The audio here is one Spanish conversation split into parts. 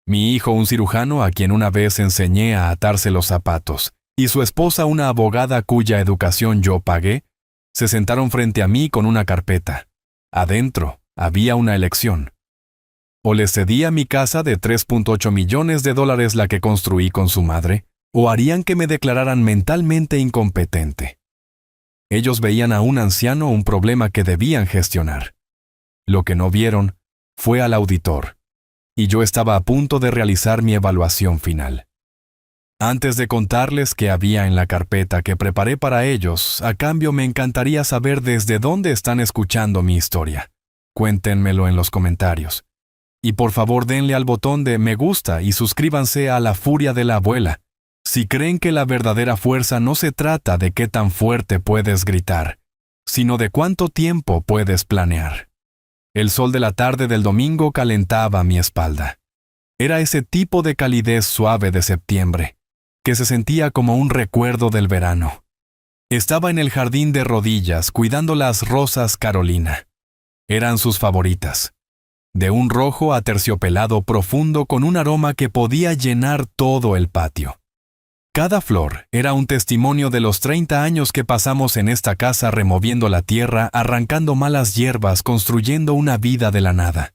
Mi hijo un cirujano a quien una vez enseñé a atarse los zapatos, y su esposa una abogada cuya educación yo pagué, se sentaron frente a mí con una carpeta. Adentro había una elección. O les cedía mi casa de $3.8 millones la que construí con su madre, o harían que me declararan mentalmente incompetente. Ellos veían a un anciano un problema que debían gestionar. Lo que no vieron fue al auditor, y yo estaba a punto de realizar mi evaluación final. Antes de contarles qué había en la carpeta que preparé para ellos, a cambio me encantaría saber desde dónde están escuchando mi historia. Cuéntenmelo en los comentarios. Y por favor denle al botón de me gusta y suscríbanse a La Furia de la Abuela. Si creen que la verdadera fuerza no se trata de qué tan fuerte puedes gritar, sino de cuánto tiempo puedes planear. El sol de la tarde del domingo calentaba mi espalda. Era ese tipo de calidez suave de septiembre, que se sentía como un recuerdo del verano. Estaba en el jardín de rodillas cuidando las rosas Carolina. Eran sus favoritas. De un rojo aterciopelado profundo con un aroma que podía llenar todo el patio. Cada flor era un testimonio de los 30 años que pasamos en esta casa removiendo la tierra, arrancando malas hierbas, construyendo una vida de la nada.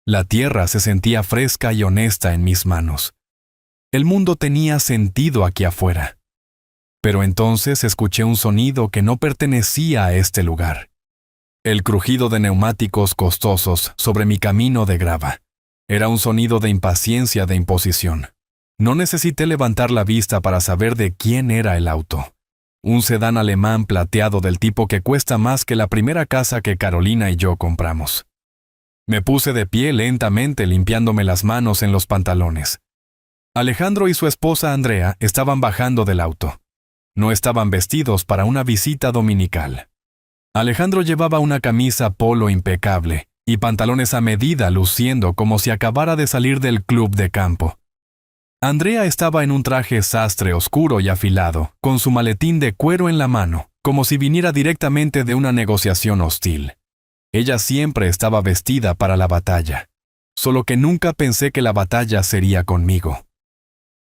La tierra se sentía fresca y honesta en mis manos. El mundo tenía sentido aquí afuera. Pero entonces escuché un sonido que no pertenecía a este lugar. El crujido de neumáticos costosos sobre mi camino de grava. Era un sonido de impaciencia, de imposición. No necesité levantar la vista para saber de quién era el auto. Un sedán alemán plateado del tipo que cuesta más que la primera casa que Carolina y yo compramos. Me puse de pie lentamente limpiándome las manos en los pantalones. Alejandro y su esposa Andrea estaban bajando del auto. No estaban vestidos para una visita dominical. Alejandro llevaba una camisa polo impecable y pantalones a medida luciendo como si acabara de salir del club de campo. Andrea estaba en un traje sastre oscuro y afilado, con su maletín de cuero en la mano, como si viniera directamente de una negociación hostil. Ella siempre estaba vestida para la batalla, solo que nunca pensé que la batalla sería conmigo.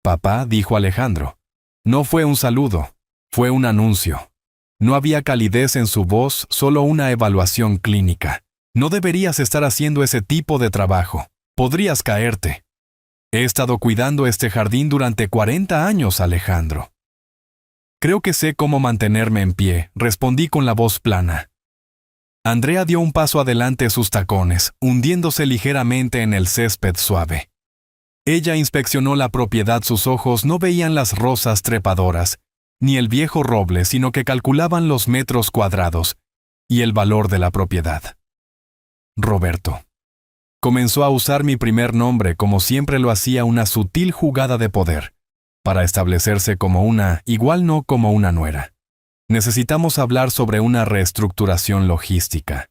Papá, dijo Alejandro. No fue un saludo, fue un anuncio. No había calidez en su voz, solo una evaluación clínica. No deberías estar haciendo ese tipo de trabajo. Podrías caerte. He estado cuidando este jardín durante 40 años, Alejandro. Creo que sé cómo mantenerme en pie, respondí con la voz plana. Andrea dio un paso adelante sus tacones, hundiéndose ligeramente en el césped suave. Ella inspeccionó la propiedad, sus ojos no veían las rosas trepadoras, ni el viejo roble, sino que calculaban los metros cuadrados y el valor de la propiedad. Roberto. Comenzó a usar mi primer nombre como siempre lo hacía, una sutil jugada de poder, para establecerse como una, igual no como una nuera. Necesitamos hablar sobre una reestructuración logística.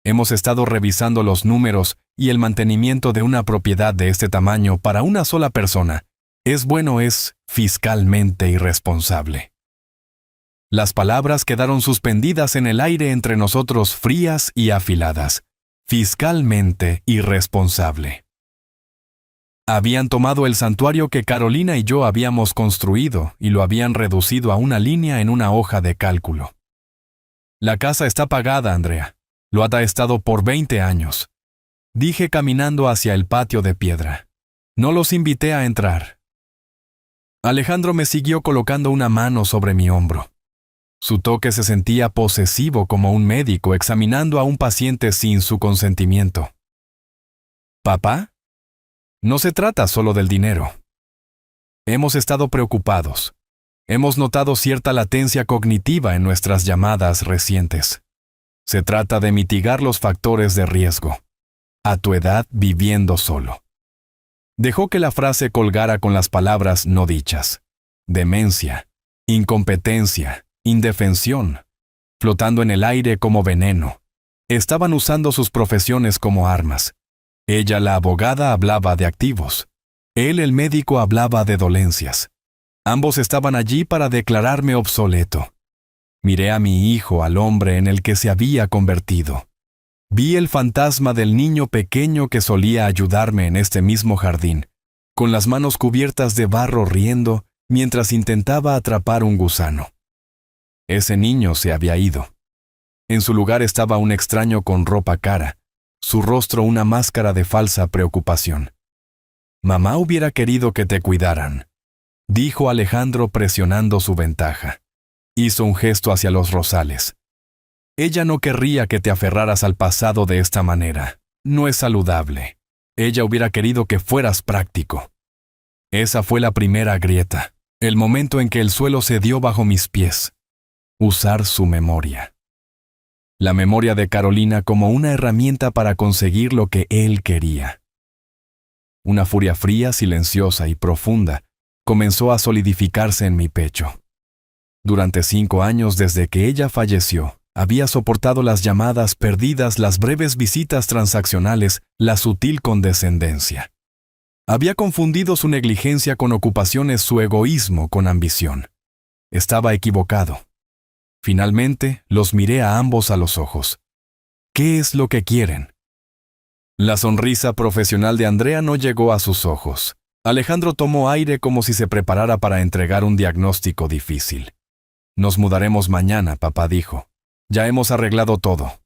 Hemos estado revisando los números y el mantenimiento de una propiedad de este tamaño para una sola persona. Es fiscalmente irresponsable. Las palabras quedaron suspendidas en el aire entre nosotros, frías y afiladas. Fiscalmente irresponsable. Habían tomado el santuario que Carolina y yo habíamos construido y lo habían reducido a una línea en una hoja de cálculo. La casa está pagada, Andrea. Lo ha estado por 20 años. Dije caminando hacia el patio de piedra. No los invité a entrar. Alejandro me siguió colocando una mano sobre mi hombro. Su toque se sentía posesivo, como un médico examinando a un paciente sin su consentimiento. ¿Papá? No se trata solo del dinero. Hemos estado preocupados. Hemos notado cierta latencia cognitiva en nuestras llamadas recientes. Se trata de mitigar los factores de riesgo. A tu edad, viviendo solo. Dejó que la frase colgara con las palabras no dichas. Demencia, incompetencia, indefensión, flotando en el aire como veneno. Estaban usando sus profesiones como armas. Ella, la abogada, hablaba de activos. Él, el médico, hablaba de dolencias. Ambos estaban allí para declararme obsoleto. Miré a mi hijo, al hombre en el que se había convertido. Vi el fantasma del niño pequeño que solía ayudarme en este mismo jardín, con las manos cubiertas de barro riendo mientras intentaba atrapar un gusano. Ese niño se había ido. En su lugar estaba un extraño con ropa cara, su rostro una máscara de falsa preocupación. «Mamá hubiera querido que te cuidaran», dijo Alejandro presionando su ventaja. Hizo un gesto hacia los rosales. «Ella no querría que te aferraras al pasado de esta manera. No es saludable. Ella hubiera querido que fueras práctico». Esa fue la primera grieta, el momento en que el suelo cedió bajo mis pies. Usar su memoria. La memoria de Carolina como una herramienta para conseguir lo que él quería. Una furia fría, silenciosa y profunda comenzó a solidificarse en mi pecho. Durante 5 años desde que ella falleció, había soportado las llamadas perdidas, las breves visitas transaccionales, la sutil condescendencia. Había confundido su negligencia con ocupaciones, su egoísmo con ambición. Estaba equivocado. Finalmente, los miré a ambos a los ojos. ¿Qué es lo que quieren? La sonrisa profesional de Andrea no llegó a sus ojos. Alejandro tomó aire como si se preparara para entregar un diagnóstico difícil. «Nos mudaremos mañana», papá dijo. «Ya hemos arreglado todo.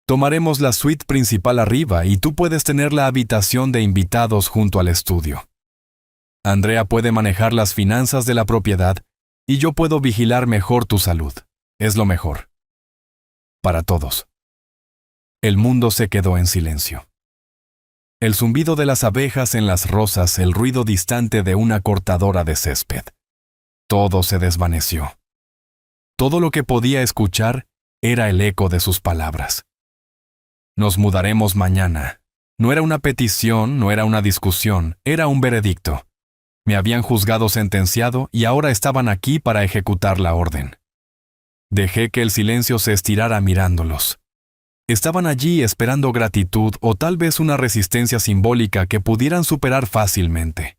Tomaremos la suite principal arriba y tú puedes tener la habitación de invitados junto al estudio. Andrea puede manejar las finanzas de la propiedad y yo puedo vigilar mejor tu salud. Es lo mejor. Para todos». El mundo se quedó en silencio. El zumbido de las abejas en las rosas, el ruido distante de una cortadora de césped. Todo se desvaneció. Todo lo que podía escuchar era el eco de sus palabras. «Nos mudaremos mañana». No era una petición, no era una discusión, era un veredicto. Me habían juzgado sentenciado y ahora estaban aquí para ejecutar la orden. Dejé que el silencio se estirara mirándolos. Estaban allí esperando gratitud o tal vez una resistencia simbólica que pudieran superar fácilmente.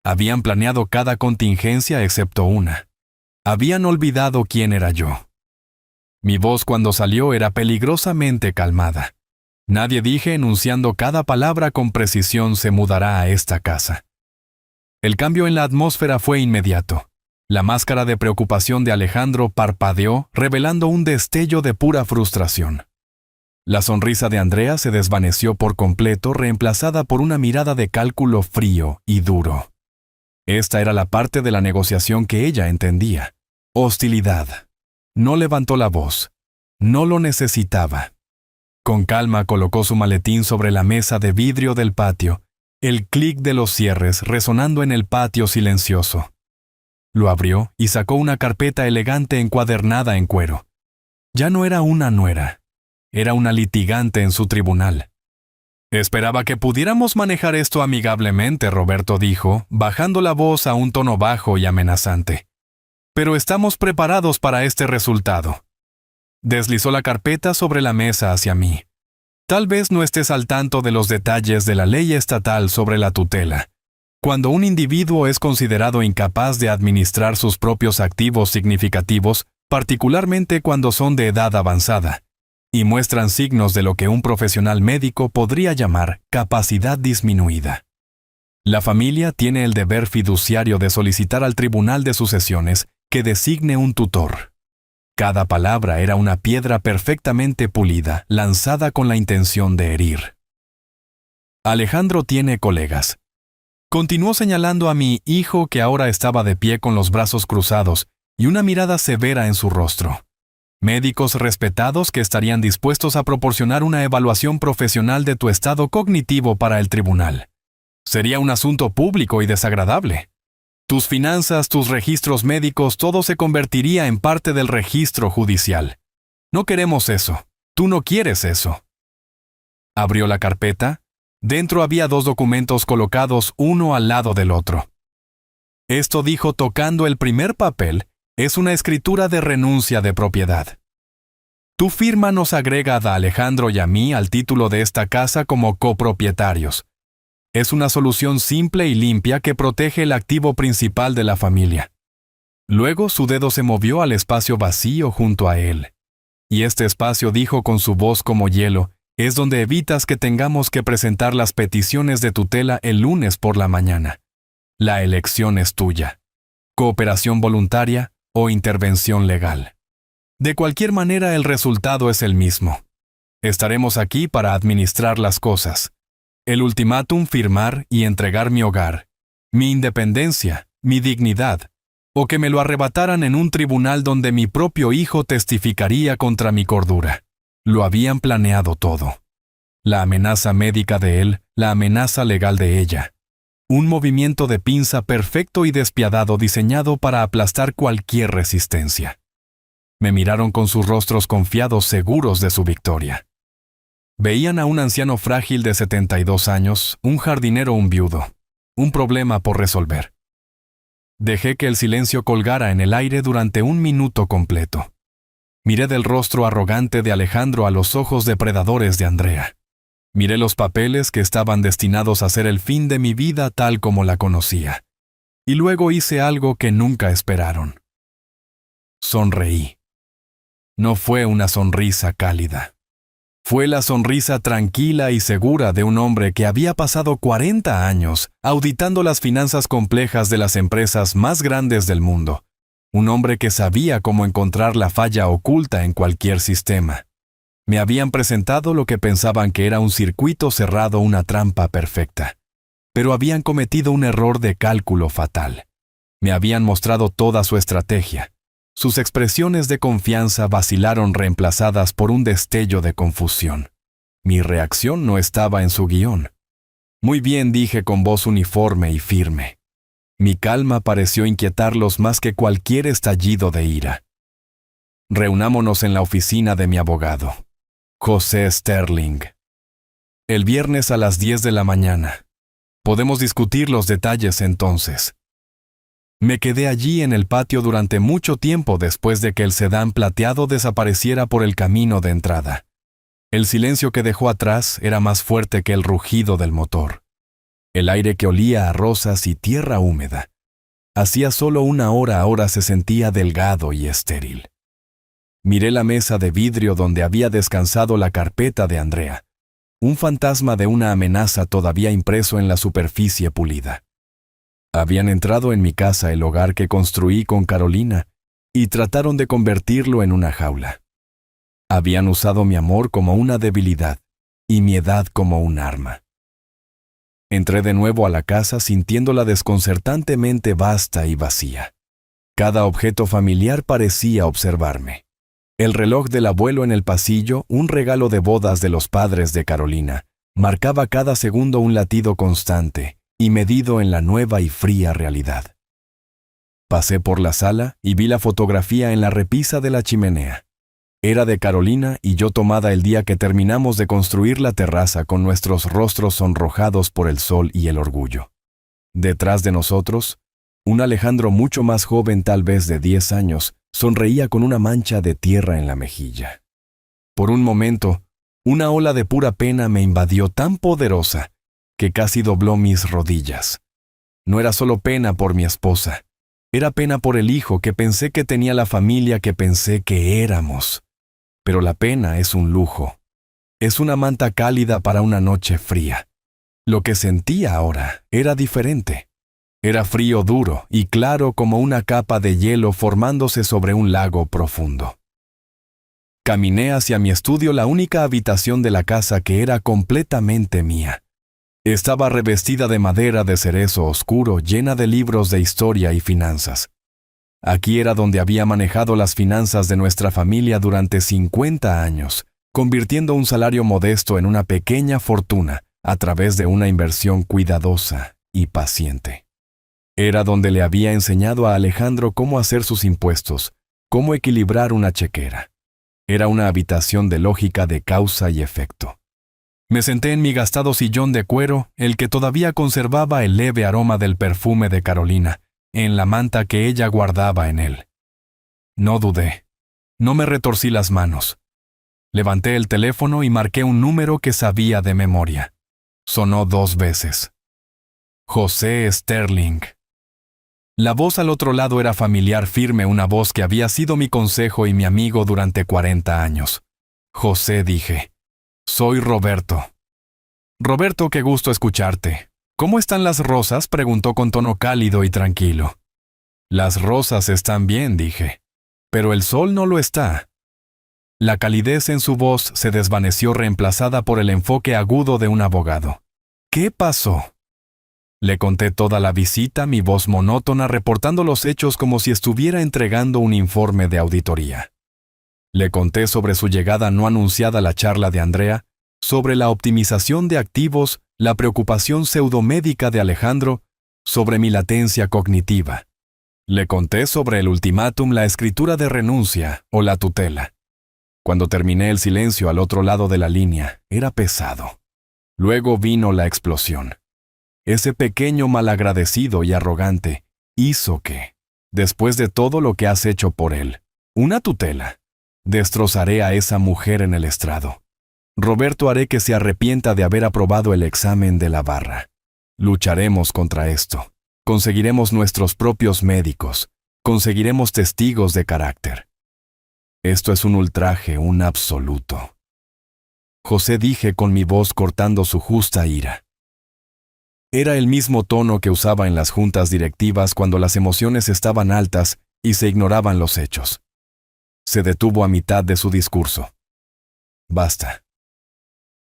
Habían planeado cada contingencia excepto una. Habían olvidado quién era yo. Mi voz cuando salió era peligrosamente calmada. Nadie, dije enunciando cada palabra con precisión, se mudará a esta casa. El cambio en la atmósfera fue inmediato. La máscara de preocupación de Alejandro parpadeó, revelando un destello de pura frustración. La sonrisa de Andrea se desvaneció por completo, reemplazada por una mirada de cálculo frío y duro. Esta era la parte de la negociación que ella entendía. Hostilidad. No levantó la voz. No lo necesitaba. Con calma colocó su maletín sobre la mesa de vidrio del patio, el clic de los cierres resonando en el patio silencioso. Lo abrió y sacó una carpeta elegante encuadernada en cuero. Ya no era una nuera. Era una litigante en su tribunal. «Esperaba que pudiéramos manejar esto amigablemente», Roberto dijo, bajando la voz a un tono bajo y amenazante. «Pero estamos preparados para este resultado». Deslizó la carpeta sobre la mesa hacia mí. «Tal vez no estés al tanto de los detalles de la ley estatal sobre la tutela. Cuando un individuo es considerado incapaz de administrar sus propios activos significativos, particularmente cuando son de edad avanzada, y muestran signos de lo que un profesional médico podría llamar capacidad disminuida. La familia tiene el deber fiduciario de solicitar al Tribunal de Sucesiones que designe un tutor. Cada palabra era una piedra perfectamente pulida, lanzada con la intención de herir. Alejandro tiene colegas. Continuó señalando a mi hijo, que ahora estaba de pie con los brazos cruzados y una mirada severa en su rostro. Médicos respetados que estarían dispuestos a proporcionar una evaluación profesional de tu estado cognitivo para el tribunal. Sería un asunto público y desagradable. Tus finanzas, tus registros médicos, todo se convertiría en parte del registro judicial. No queremos eso. Tú no quieres eso. Abrió la carpeta. Dentro había 2 documentos colocados uno al lado del otro. Esto, dijo tocando el primer papel, es una escritura de renuncia de propiedad. Tu firma nos agrega a Alejandro y a mí al título de esta casa como copropietarios. Es una solución simple y limpia que protege el activo principal de la familia. Luego su dedo se movió al espacio vacío junto a él. Y este espacio, dijo con su voz como hielo, Es donde evitas que tengamos que presentar las peticiones de tutela el lunes por la mañana. La elección es tuya. Cooperación voluntaria o intervención legal. De cualquier manera, el resultado es el mismo. Estaremos aquí para administrar las cosas. El ultimátum: firmar y entregar mi hogar, mi independencia, mi dignidad, o que me lo arrebataran en un tribunal donde mi propio hijo testificaría contra mi cordura. Lo habían planeado todo. La amenaza médica de él, la amenaza legal de ella. Un movimiento de pinza perfecto y despiadado diseñado para aplastar cualquier resistencia. Me miraron con sus rostros confiados, seguros de su victoria. Veían a un anciano frágil de 72 años, un jardinero, un viudo. Un problema por resolver. Dejé que el silencio colgara en el aire durante un minuto completo. Miré del rostro arrogante de Alejandro a los ojos depredadores de Andrea. Miré los papeles que estaban destinados a ser el fin de mi vida tal como la conocía. Y luego hice algo que nunca esperaron. Sonreí. No fue una sonrisa cálida. Fue la sonrisa tranquila y segura de un hombre que había pasado 40 años auditando las finanzas complejas de las empresas más grandes del mundo. Un hombre que sabía cómo encontrar la falla oculta en cualquier sistema. Me habían presentado lo que pensaban que era un circuito cerrado, una trampa perfecta. Pero habían cometido un error de cálculo fatal. Me habían mostrado toda su estrategia. Sus expresiones de confianza vacilaron, reemplazadas por un destello de confusión. Mi reacción no estaba en su guión. Muy bien, dije con voz uniforme y firme. Mi calma pareció inquietarlos más que cualquier estallido de ira. Reunámonos en la oficina de mi abogado, José Sterling. El viernes a las 10 de la mañana. Podemos discutir los detalles entonces. Me quedé allí en el patio durante mucho tiempo después de que el sedán plateado desapareciera por el camino de entrada. El silencio que dejó atrás era más fuerte que el rugido del motor. El aire que olía a rosas y tierra húmeda. Hacía solo una hora ahora se sentía delgado y estéril. Miré la mesa de vidrio donde había descansado la carpeta de Andrea. Un fantasma de una amenaza todavía impreso en la superficie pulida. Habían entrado en mi casa, el hogar que construí con Carolina, y trataron de convertirlo en una jaula. Habían usado mi amor como una debilidad y mi edad como un arma. Entré de nuevo a la casa sintiéndola desconcertantemente vasta y vacía. Cada objeto familiar parecía observarme. El reloj del abuelo en el pasillo, un regalo de bodas de los padres de Carolina, marcaba cada segundo un latido constante y medido en la nueva y fría realidad. Pasé por la sala y vi la fotografía en la repisa de la chimenea. Era de Carolina y yo, tomada el día que terminamos de construir la terraza con nuestros rostros sonrojados por el sol y el orgullo. Detrás de nosotros, un Alejandro mucho más joven, tal vez de 10 años, sonreía con una mancha de tierra en la mejilla. Por un momento, una ola de pura pena me invadió tan poderosa que casi dobló mis rodillas. No era solo pena por mi esposa, era pena por el hijo que pensé que tenía, la familia que pensé que éramos. Pero la pena es un lujo. Es una manta cálida para una noche fría. Lo que sentía ahora era diferente. Era frío, duro y claro como una capa de hielo formándose sobre un lago profundo. Caminé hacia mi estudio, la única habitación de la casa que era completamente mía. Estaba revestida de madera de cerezo oscuro, llena de libros de historia y finanzas. Aquí era donde había manejado las finanzas de nuestra familia durante 50 años, convirtiendo un salario modesto en una pequeña fortuna a través de una inversión cuidadosa y paciente. Era donde le había enseñado a Alejandro cómo hacer sus impuestos, cómo equilibrar una chequera. Era una habitación de lógica, de causa y efecto. Me senté en mi gastado sillón de cuero, el que todavía conservaba el leve aroma del perfume de Carolina, en la manta que ella guardaba en él. No dudé. No me retorcí las manos. Levanté el teléfono y marqué un número que sabía de memoria. Sonó 2 veces. José Sterling. La voz al otro lado era familiar, firme, una voz que había sido mi consejo y mi amigo durante 40 años. José, dije. Soy Roberto. Roberto, qué gusto escucharte. ¿Cómo están las rosas?, preguntó con tono cálido y tranquilo. Las rosas están bien, dije. Pero el sol no lo está. La calidez en su voz se desvaneció reemplazada por el enfoque agudo de un abogado. ¿Qué pasó? Le conté toda la visita, mi voz monótona reportando los hechos como si estuviera entregando un informe de auditoría. Le conté sobre su llegada no anunciada a la charla de Andrea, sobre la optimización de activos, la preocupación pseudomédica de Alejandro, sobre mi latencia cognitiva. Le conté sobre el ultimátum, la escritura de renuncia o la tutela. Cuando terminé, el silencio al otro lado de la línea era pesado. Luego vino la explosión. Ese pequeño malagradecido y arrogante hizo que, después de todo lo que has hecho por él, una tutela, destrozaré a esa mujer en el estrado. Roberto, haré que se arrepienta de haber aprobado el examen de la barra. Lucharemos contra esto. Conseguiremos nuestros propios médicos. Conseguiremos testigos de carácter. Esto es un ultraje, un absoluto. José, dije con mi voz cortando su justa ira. Era el mismo tono que usaba en las juntas directivas cuando las emociones estaban altas y se ignoraban los hechos. Se detuvo a mitad de su discurso. Basta.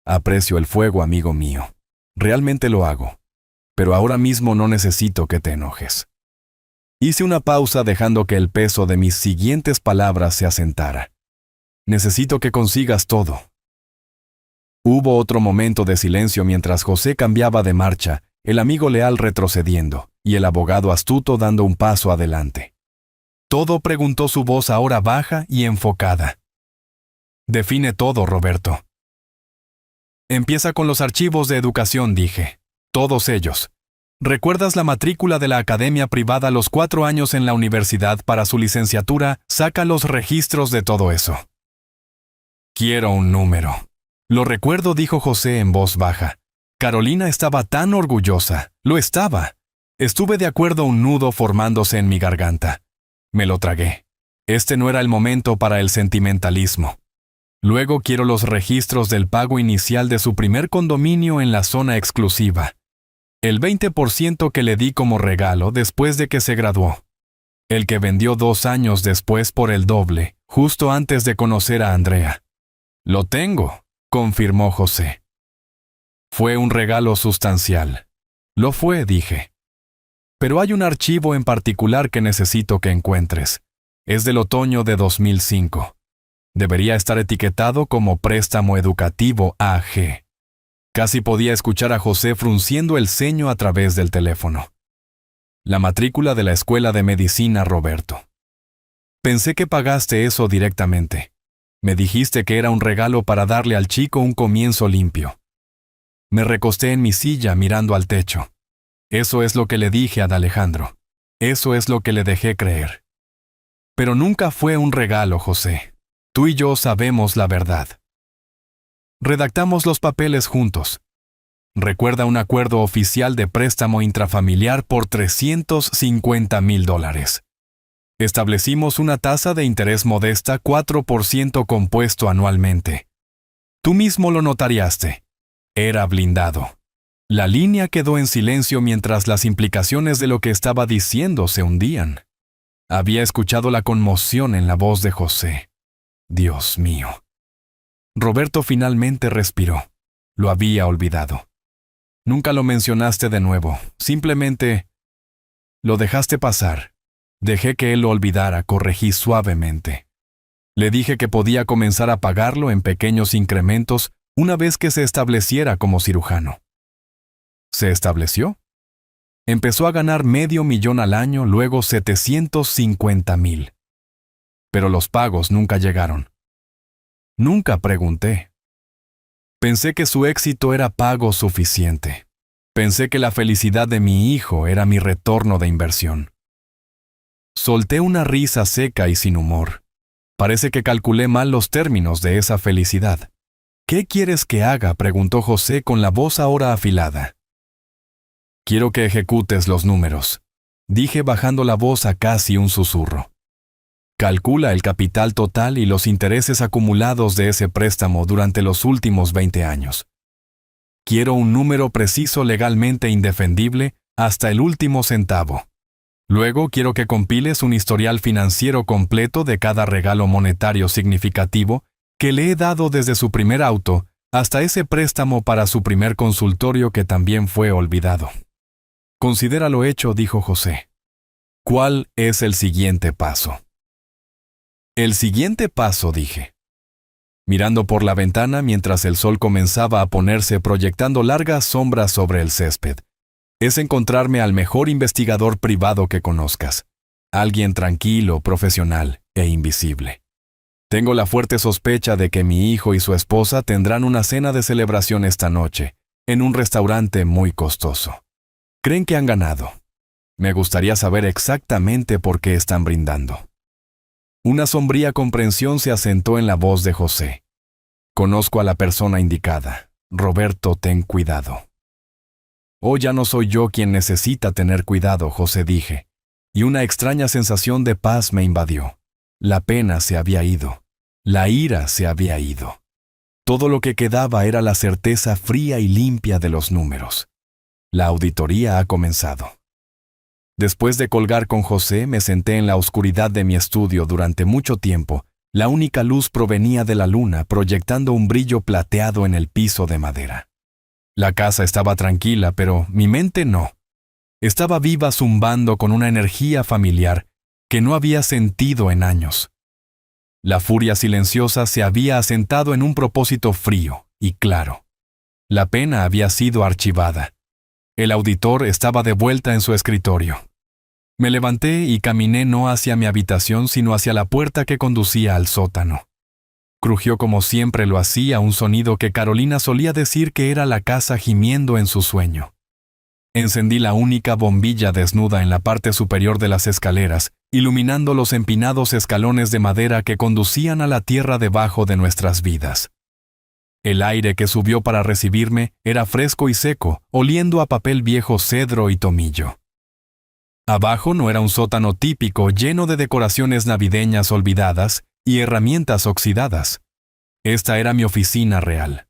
Aprecio el fuego, amigo mío. Realmente lo hago. Pero ahora mismo no necesito que te enojes. Hice una pausa dejando que el peso de mis siguientes palabras se asentara. Necesito que consigas todo. Hubo otro momento de silencio mientras José cambiaba de marcha, el amigo leal retrocediendo, y el abogado astuto dando un paso adelante. ¿Todo?, preguntó su voz ahora baja y enfocada. Define todo, Roberto. Empieza con los archivos de educación, dije. Todos ellos. ¿Recuerdas la matrícula de la academia privada, los 4 años en la universidad para su licenciatura? Saca los registros de todo eso. Quiero un número. Lo recuerdo, dijo José en voz baja. Carolina estaba tan orgullosa. Lo estaba. Estuve de acuerdo, un nudo formándose en mi garganta. Me lo tragué. Este no era el momento para el sentimentalismo. Luego quiero los registros del pago inicial de su primer condominio en la zona exclusiva. El 20% que le di como regalo después de que se graduó. El que vendió 2 años después por el doble, justo antes de conocer a Andrea. Lo tengo, confirmó José. Fue un regalo sustancial. Lo fue, dije. Pero hay un archivo en particular que necesito que encuentres. Es del otoño de 2005. Debería estar etiquetado como préstamo educativo AG. Casi podía escuchar a José frunciendo el ceño a través del teléfono. La matrícula de la escuela de medicina, Roberto. Pensé que pagaste eso directamente. Me dijiste que era un regalo para darle al chico un comienzo limpio. Me recosté en mi silla mirando al techo. Eso es lo que le dije a Alejandro. Eso es lo que le dejé creer. Pero nunca fue un regalo, José. Tú y yo sabemos la verdad. Redactamos los papeles juntos. Recuerda un acuerdo oficial de préstamo intrafamiliar por $350,000. Establecimos una tasa de interés modesta, 4% compuesto anualmente. Tú mismo lo notariaste. Era blindado. La línea quedó en silencio mientras las implicaciones de lo que estaba diciendo se hundían. Había escuchado la conmoción en la voz de José. Dios mío. Roberto finalmente respiró. Lo había olvidado. Nunca lo mencionaste de nuevo. Simplemente lo dejaste pasar. Dejé que él lo olvidara, corregí suavemente. Le dije que podía comenzar a pagarlo en pequeños incrementos una vez que se estableciera como cirujano. ¿Se estableció? Empezó a ganar $500,000 al año, luego $750,000. Pero los pagos nunca llegaron. Nunca pregunté. Pensé que su éxito era pago suficiente. Pensé que la felicidad de mi hijo era mi retorno de inversión. Solté una risa seca y sin humor. Parece que calculé mal los términos de esa felicidad. ¿Qué quieres que haga?, preguntó José con la voz ahora afilada. Quiero que ejecutes los números, dije bajando la voz a casi un susurro. Calcula el capital total y los intereses acumulados de ese préstamo durante los últimos 20 años. Quiero un número preciso legalmente indefendible hasta el último centavo. Luego quiero que compiles un historial financiero completo de cada regalo monetario significativo que le he dado desde su primer auto hasta ese préstamo para su primer consultorio que también fue olvidado. Considera lo hecho, dijo José. ¿Cuál es el siguiente paso? El siguiente paso, dije. Mirando por la ventana mientras el sol comenzaba a ponerse proyectando largas sombras sobre el césped, es encontrarme al mejor investigador privado que conozcas. Alguien tranquilo, profesional e invisible. Tengo la fuerte sospecha de que mi hijo y su esposa tendrán una cena de celebración esta noche, en un restaurante muy costoso. Creen que han ganado. Me gustaría saber exactamente por qué están brindando. Una sombría comprensión se asentó en la voz de José. Conozco a la persona indicada. Roberto, ten cuidado. Oh, ya no soy yo quien necesita tener cuidado, José, dije, y una extraña sensación de paz me invadió. La pena se había ido. La ira se había ido. Todo lo que quedaba era la certeza fría y limpia de los números. La auditoría ha comenzado. Después de colgar con José, me senté en la oscuridad de mi estudio durante mucho tiempo. La única luz provenía de la luna, proyectando un brillo plateado en el piso de madera. La casa estaba tranquila, pero mi mente no. Estaba viva, zumbando con una energía familiar que no había sentido en años. La furia silenciosa se había asentado en un propósito frío y claro. La pena había sido archivada. El auditor estaba de vuelta en su escritorio. Me levanté y caminé no hacia mi habitación, sino hacia la puerta que conducía al sótano. Crujió como siempre lo hacía un sonido que Carolina solía decir que era la casa gimiendo en su sueño. Encendí la única bombilla desnuda en la parte superior de las escaleras, iluminando los empinados escalones de madera que conducían a la tierra debajo de nuestras vidas. El aire que subió para recibirme era fresco y seco, oliendo a papel viejo, cedro y tomillo. Abajo no era un sótano típico lleno de decoraciones navideñas olvidadas y herramientas oxidadas. Esta era mi oficina real.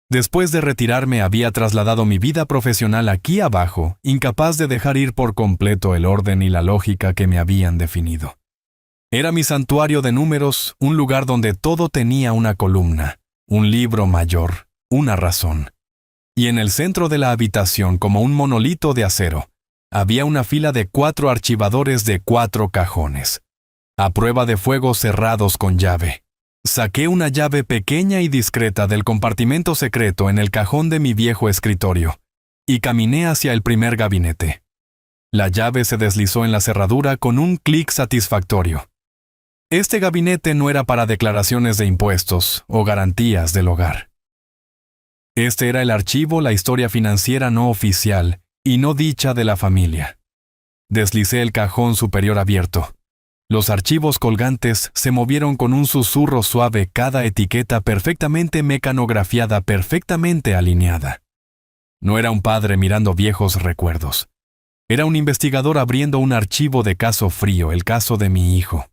Después de retirarme había trasladado mi vida profesional aquí abajo, incapaz de dejar ir por completo el orden y la lógica que me habían definido. Era mi santuario de números, un lugar donde todo tenía una columna, un libro mayor, una razón. Y en el centro de la habitación, como un monolito de acero, había una fila de 4 archivadores de 4 cajones, a prueba de fuego cerrados con llave. Saqué una llave pequeña y discreta del compartimento secreto en el cajón de mi viejo escritorio y caminé hacia el primer gabinete. La llave se deslizó en la cerradura con un clic satisfactorio. Este gabinete no era para declaraciones de impuestos o garantías del hogar. Este era el archivo, la historia financiera no oficial y no dicha de la familia. Deslicé el cajón superior abierto. Los archivos colgantes se movieron con un susurro suave, cada etiqueta perfectamente mecanografiada, perfectamente alineada. No era un padre mirando viejos recuerdos. Era un investigador abriendo un archivo de caso frío, el caso de mi hijo.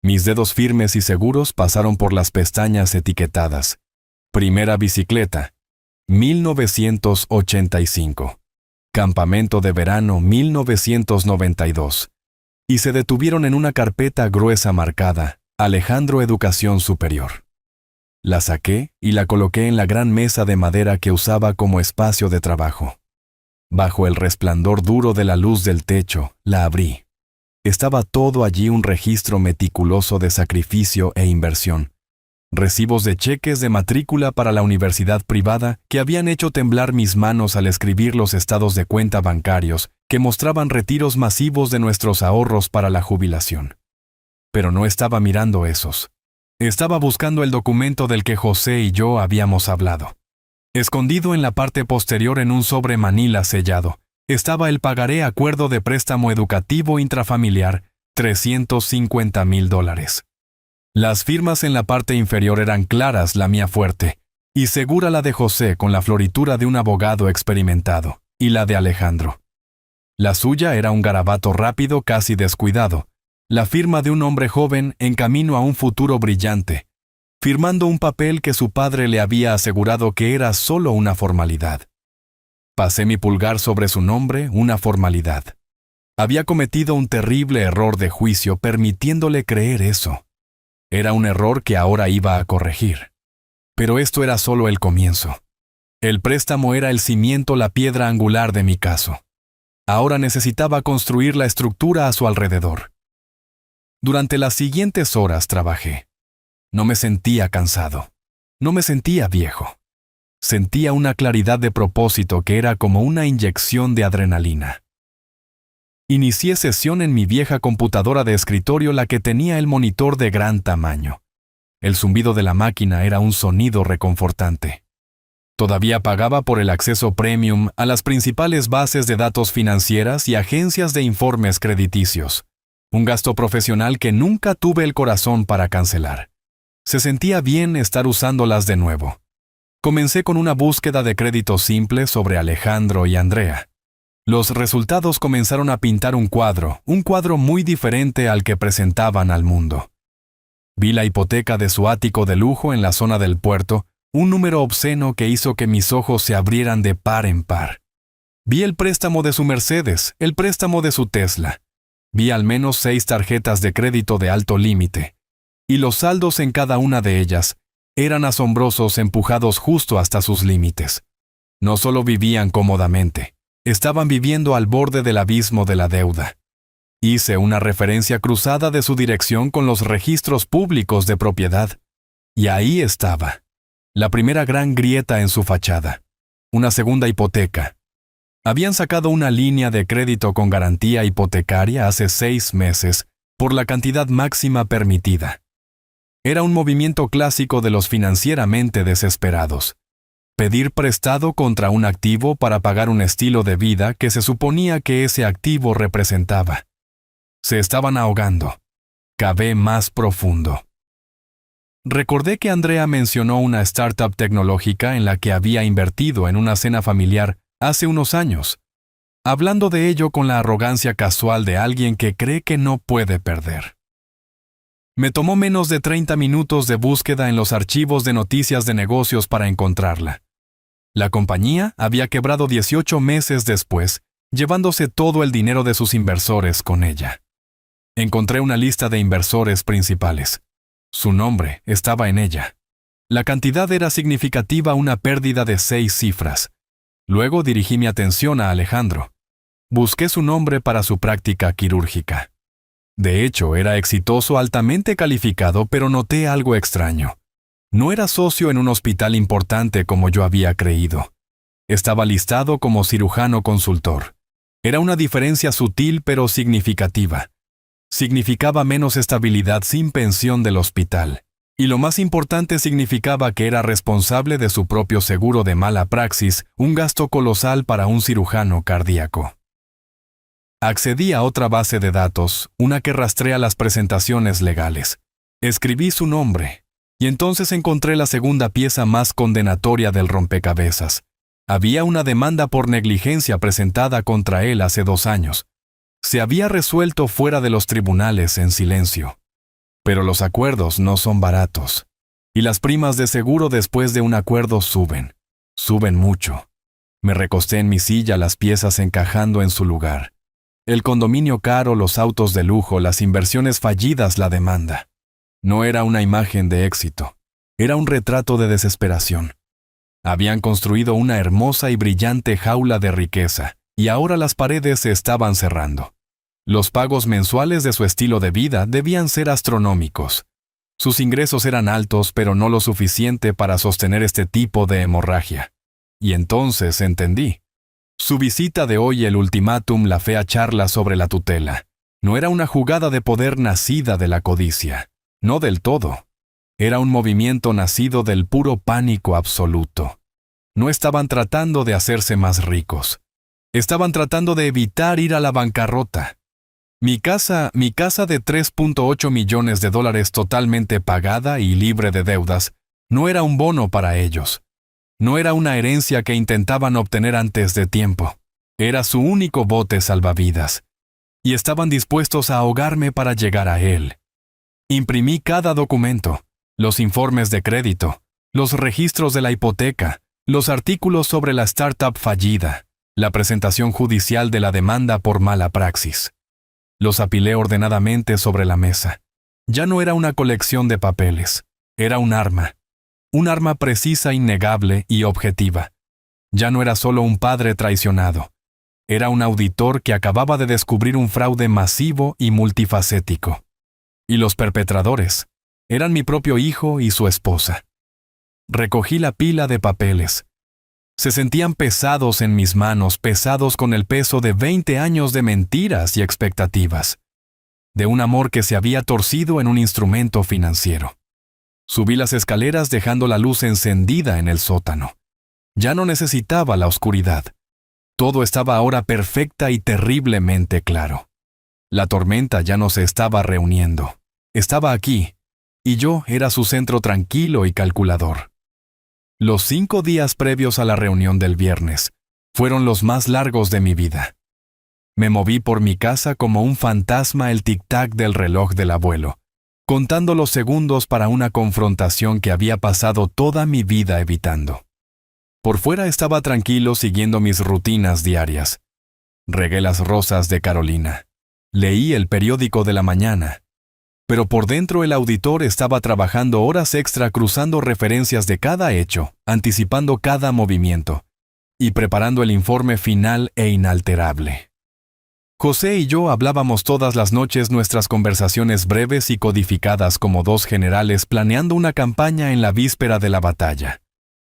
Mis dedos firmes y seguros pasaron por las pestañas etiquetadas. Primera bicicleta, 1985. Campamento de verano, 1992. Y se detuvieron en una carpeta gruesa marcada, Alejandro Educación Superior. La saqué y la coloqué en la gran mesa de madera que usaba como espacio de trabajo. Bajo el resplandor duro de la luz del techo, la abrí. Estaba todo allí, un registro meticuloso de sacrificio e inversión. Recibos de cheques de matrícula para la universidad privada que habían hecho temblar mis manos al escribir los estados de cuenta bancarios que mostraban retiros masivos de nuestros ahorros para la jubilación. Pero no estaba mirando esos. Estaba buscando el documento del que José y yo habíamos hablado. Escondido en la parte posterior en un sobre manila sellado, estaba el pagaré acuerdo de préstamo educativo intrafamiliar, $350,000. Las firmas en la parte inferior eran claras, la mía fuerte, y segura la de José con la floritura de un abogado experimentado, y la de Alejandro. La suya era un garabato rápido, casi descuidado, La firma de un hombre joven en camino a un futuro brillante, firmando un papel que su padre le había asegurado que era solo una formalidad. Pasé mi pulgar sobre su nombre, una formalidad. Había cometido un terrible error de juicio permitiéndole creer eso. Era un error que ahora iba a corregir. Pero esto era solo el comienzo. El préstamo era el cimiento, la piedra angular de mi caso. Ahora necesitaba construir la estructura a su alrededor. Durante las siguientes horas trabajé. No me sentía cansado. No me sentía viejo. Sentía una claridad de propósito que era como una inyección de adrenalina. Inicié sesión en mi vieja computadora de escritorio, la que tenía el monitor de gran tamaño. El zumbido de la máquina era un sonido reconfortante. Todavía pagaba por el acceso premium a las principales bases de datos financieras y agencias de informes crediticios. Un gasto profesional que nunca tuve el corazón para cancelar. Se sentía bien estar usándolas de nuevo. Comencé con una búsqueda de crédito simple sobre Alejandro y Andrea. Los resultados comenzaron a pintar un cuadro muy diferente al que presentaban al mundo. Vi la hipoteca de su ático de lujo en la zona del puerto, un número obsceno que hizo que mis ojos se abrieran de par en par. Vi el préstamo de su Mercedes, el préstamo de su Tesla. Vi al menos 6 tarjetas de crédito de alto límite. Y los saldos en cada una de ellas eran asombrosos, empujados justo hasta sus límites. No solo vivían cómodamente, estaban viviendo al borde del abismo de la deuda. Hice una referencia cruzada de su dirección con los registros públicos de propiedad. Y ahí estaba, la primera gran grieta en su fachada. Una segunda hipoteca. Habían sacado una línea de crédito con garantía hipotecaria hace 6 meses por la cantidad máxima permitida. Era un movimiento clásico de los financieramente desesperados. Pedir prestado contra un activo para pagar un estilo de vida que se suponía que ese activo representaba. Se estaban ahogando. Cavé más profundo. Recordé que Andrea mencionó una startup tecnológica en la que había invertido en una cena familiar hace unos años, hablando de ello con la arrogancia casual de alguien que cree que no puede perder. Me tomó menos de 30 minutos de búsqueda en los archivos de noticias de negocios para encontrarla. La compañía había quebrado 18 meses después, llevándose todo el dinero de sus inversores con ella. Encontré una lista de inversores principales. Su nombre estaba en ella. La cantidad era significativa, una pérdida de 6 cifras. Luego dirigí mi atención a Alejandro. Busqué su nombre para su práctica quirúrgica. De hecho, era exitoso, altamente calificado, pero noté algo extraño. No era socio en un hospital importante como yo había creído. Estaba listado como cirujano consultor. Era una diferencia sutil pero significativa. Significaba menos estabilidad sin pensión del hospital. Y lo más importante, significaba que era responsable de su propio seguro de mala praxis, un gasto colosal para un cirujano cardíaco. Accedí a otra base de datos, una que rastrea las presentaciones legales. Escribí su nombre, y entonces encontré la segunda pieza más condenatoria del rompecabezas. Había una demanda por negligencia presentada contra él hace 2 años. Se había resuelto fuera de los tribunales en silencio. Pero los acuerdos no son baratos. Y las primas de seguro después de un acuerdo suben. Suben mucho. Me recosté en mi silla, las piezas encajando en su lugar. El condominio caro, los autos de lujo, las inversiones fallidas, la demanda. No era una imagen de éxito. Era un retrato de desesperación. Habían construido una hermosa y brillante jaula de riqueza, y ahora las paredes se estaban cerrando. Los pagos mensuales de su estilo de vida debían ser astronómicos. Sus ingresos eran altos, pero no lo suficiente para sostener este tipo de hemorragia. Y entonces entendí. Su visita de hoy, el ultimátum, la fea charla sobre la tutela, no era una jugada de poder nacida de la codicia. No del todo. Era un movimiento nacido del puro pánico absoluto. No estaban tratando de hacerse más ricos. Estaban tratando de evitar ir a la bancarrota. Mi casa de $3.8 millones totalmente pagada y libre de deudas, no era un bono para ellos. No era una herencia que intentaban obtener antes de tiempo. Era su único bote salvavidas. y estaban dispuestos a ahogarme para llegar a él. Imprimí cada documento, los informes de crédito, los registros de la hipoteca, los artículos sobre la startup fallida, la presentación judicial de la demanda por mala praxis. Los apilé ordenadamente sobre la mesa. Ya no era una colección de papeles, era un arma precisa, innegable y objetiva. Ya no era solo un padre traicionado, era un auditor que acababa de descubrir un fraude masivo y multifacético. Y los perpetradores eran mi propio hijo y su esposa. Recogí la pila de papeles. Se sentían pesados en mis manos, pesados con el peso de 20 años de mentiras y expectativas, de un amor que se había torcido en un instrumento financiero. Subí las escaleras dejando la luz encendida en el sótano. Ya no necesitaba la oscuridad. Todo estaba ahora perfecta y terriblemente claro. La tormenta ya no se estaba reuniendo. Estaba aquí, y yo era su centro tranquilo y calculador. Los 5 días previos a la reunión del viernes fueron los más largos de mi vida. Me moví por mi casa como un fantasma el tic-tac del reloj del abuelo, contando los segundos para una confrontación que había pasado toda mi vida evitando. Por fuera estaba tranquilo siguiendo mis rutinas diarias. Regué las rosas de Carolina. Leí el periódico de la mañana. Pero por dentro el auditor estaba trabajando horas extra cruzando referencias de cada hecho, anticipando cada movimiento, y preparando el informe final e inalterable. José y yo hablábamos todas las noches nuestras conversaciones breves y codificadas como dos generales planeando una campaña en la víspera de la batalla.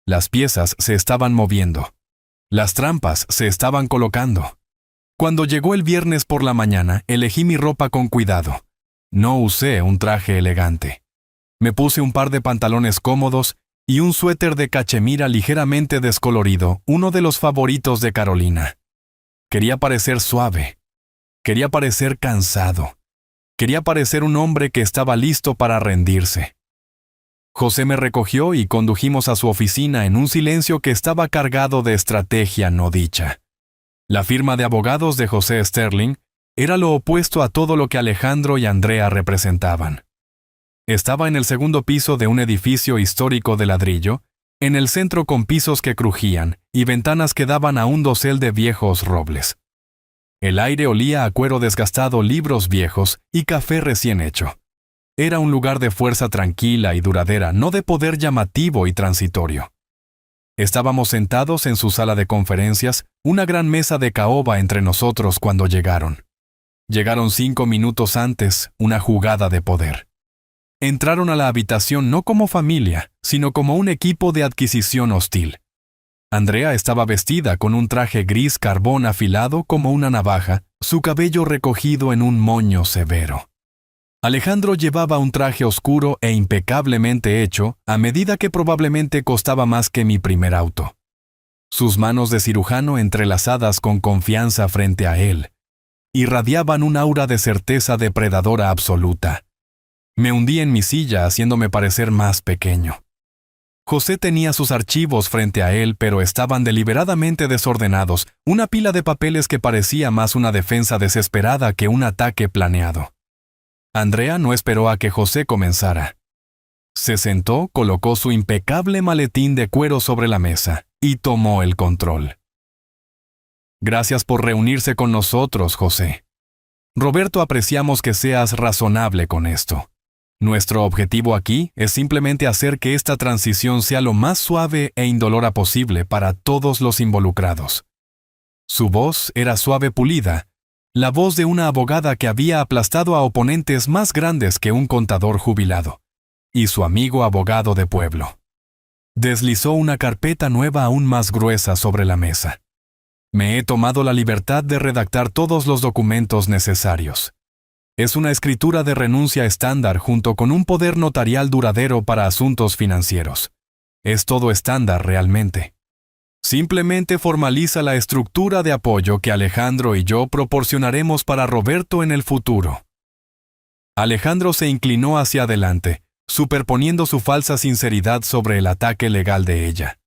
Las piezas se estaban moviendo. Las trampas se estaban colocando. Cuando llegó el viernes por la mañana, elegí mi ropa con cuidado. No usé un traje elegante. Me puse un par de pantalones cómodos y un suéter de cachemira ligeramente descolorido, uno de los favoritos de Carolina. Quería parecer suave. Quería parecer cansado. Quería parecer un hombre que estaba listo para rendirse. José me recogió y condujimos a su oficina en un silencio que estaba cargado de estrategia no dicha. La firma de abogados de José Sterling era lo opuesto a todo lo que Alejandro y Andrea representaban. Estaba en el segundo piso de un edificio histórico de ladrillo, en el centro con pisos que crujían y ventanas que daban a un dosel de viejos robles. El aire olía a cuero desgastado, libros viejos y café recién hecho. Era un lugar de fuerza tranquila y duradera, no de poder llamativo y transitorio. Estábamos sentados en su sala de conferencias, una gran mesa de caoba entre nosotros cuando llegaron. Llegaron 5 minutos antes, una jugada de poder. Entraron a la habitación no como familia, sino como un equipo de adquisición hostil. Andrea estaba vestida con un traje gris carbón afilado como una navaja, su cabello recogido en un moño severo. Alejandro llevaba un traje oscuro e impecablemente hecho, a medida que probablemente costaba más que mi primer auto. Sus manos de cirujano entrelazadas con confianza frente a él, irradiaban un aura de certeza depredadora absoluta. Me hundí en mi silla haciéndome parecer más pequeño. José tenía sus archivos frente a él, pero estaban deliberadamente desordenados, una pila de papeles que parecía más una defensa desesperada que un ataque planeado. Andrea no esperó a que José comenzara. Se sentó, colocó su impecable maletín de cuero sobre la mesa y tomó el control. Gracias por reunirse con nosotros, José. Roberto, apreciamos que seas razonable con esto. Nuestro objetivo aquí es simplemente hacer que esta transición sea lo más suave e indolora posible para todos los involucrados. Su voz era suave, pulida, la voz de una abogada que había aplastado a oponentes más grandes que un contador jubilado, y su amigo abogado de pueblo. Deslizó una carpeta nueva aún más gruesa sobre la mesa. Me he tomado la libertad de redactar todos los documentos necesarios. Es una escritura de renuncia estándar junto con un poder notarial duradero para asuntos financieros. Es todo estándar realmente. Simplemente formaliza la estructura de apoyo que Alejandro y yo proporcionaremos para Roberto en el futuro. Alejandro se inclinó hacia adelante, superponiendo su falsa sinceridad sobre el ataque legal de ella.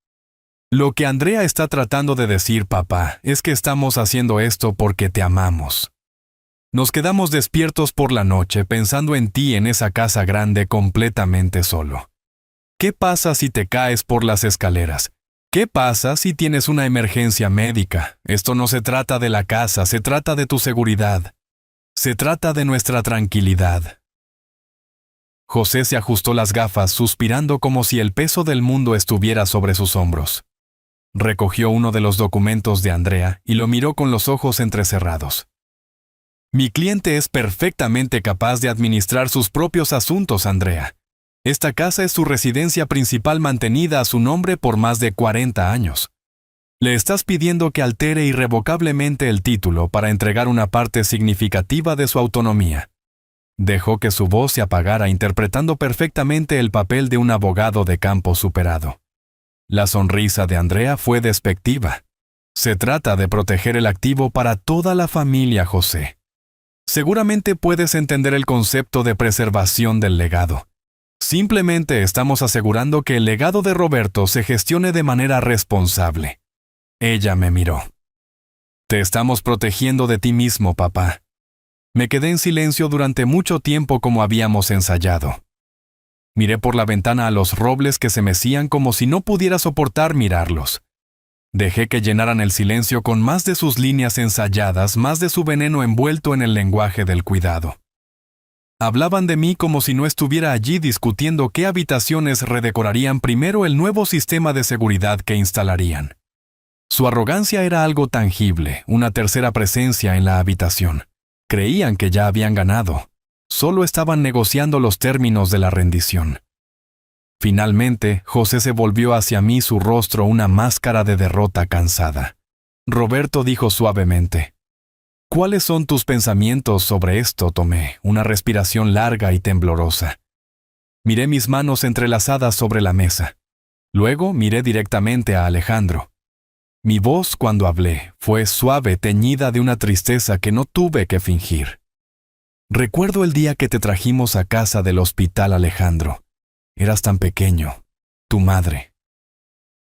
Lo que Andrea está tratando de decir, papá, es que estamos haciendo esto porque te amamos. Nos quedamos despiertos por la noche pensando en ti en esa casa grande completamente solo. ¿Qué pasa si te caes por las escaleras? ¿Qué pasa si tienes una emergencia médica? Esto no se trata de la casa, se trata de tu seguridad. Se trata de nuestra tranquilidad. José se ajustó las gafas, suspirando como si el peso del mundo estuviera sobre sus hombros. Recogió uno de los documentos de Andrea y lo miró con los ojos entrecerrados. Mi cliente es perfectamente capaz de administrar sus propios asuntos, Andrea. Esta casa es su residencia principal mantenida a su nombre por más de 40 años. Le estás pidiendo que altere irrevocablemente el título para entregar una parte significativa de su autonomía. Dejó que su voz se apagara interpretando perfectamente el papel de un abogado de campo superado. La sonrisa de Andrea fue despectiva. Se trata de proteger el activo para toda la familia, José. Seguramente puedes entender el concepto de preservación del legado. Simplemente estamos asegurando que el legado de Roberto se gestione de manera responsable. Ella me miró. Te estamos protegiendo de ti mismo, papá. Me quedé en silencio durante mucho tiempo como habíamos ensayado. Miré por la ventana a los robles que se mecían como si no pudiera soportar mirarlos. Dejé que llenaran el silencio con más de sus líneas ensayadas, más de su veneno envuelto en el lenguaje del cuidado. Hablaban de mí como si no estuviera allí discutiendo qué habitaciones redecorarían primero el nuevo sistema de seguridad que instalarían. Su arrogancia era algo tangible, una tercera presencia en la habitación. Creían que ya habían ganado. Solo estaban negociando los términos de la rendición. Finalmente, José se volvió hacia mí, su rostro una máscara de derrota cansada. Roberto dijo suavemente: ¿Cuáles son tus pensamientos sobre esto? Tomé una respiración larga y temblorosa. Miré mis manos entrelazadas sobre la mesa. Luego miré directamente a Alejandro. Mi voz, cuando hablé, fue suave, teñida de una tristeza que no tuve que fingir. Recuerdo el día que te trajimos a casa del hospital, Alejandro. Eras tan pequeño. Tu madre.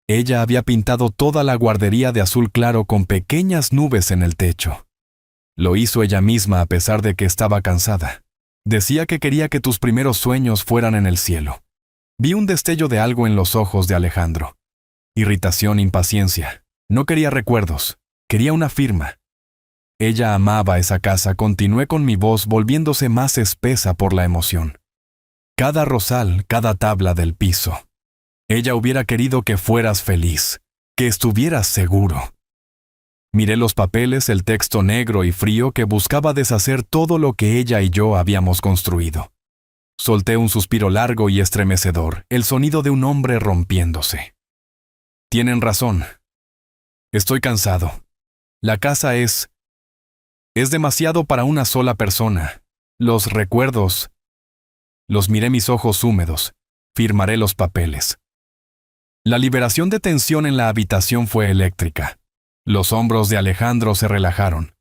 Ella había pintado toda la guardería de azul claro con pequeñas nubes en el techo. Lo hizo ella misma a pesar de que estaba cansada. Decía que quería que tus primeros sueños fueran en el cielo. Vi un destello de algo en los ojos de Alejandro. Irritación, impaciencia. No quería recuerdos. Quería una firma. Ella amaba esa casa, continué con mi voz volviéndose más espesa por la emoción. Cada rosal, cada tabla del piso. Ella hubiera querido que fueras feliz, que estuvieras seguro. Miré los papeles, el texto negro y frío que buscaba deshacer todo lo que ella y yo habíamos construido. Solté un suspiro largo y estremecedor, el sonido de un hombre rompiéndose. Tienen razón. Estoy cansado. La casa es demasiado para una sola persona. Los recuerdos. Los miré mis ojos húmedos. Firmaré los papeles. La liberación de tensión en la habitación fue eléctrica. Los hombros de Alejandro se relajaron.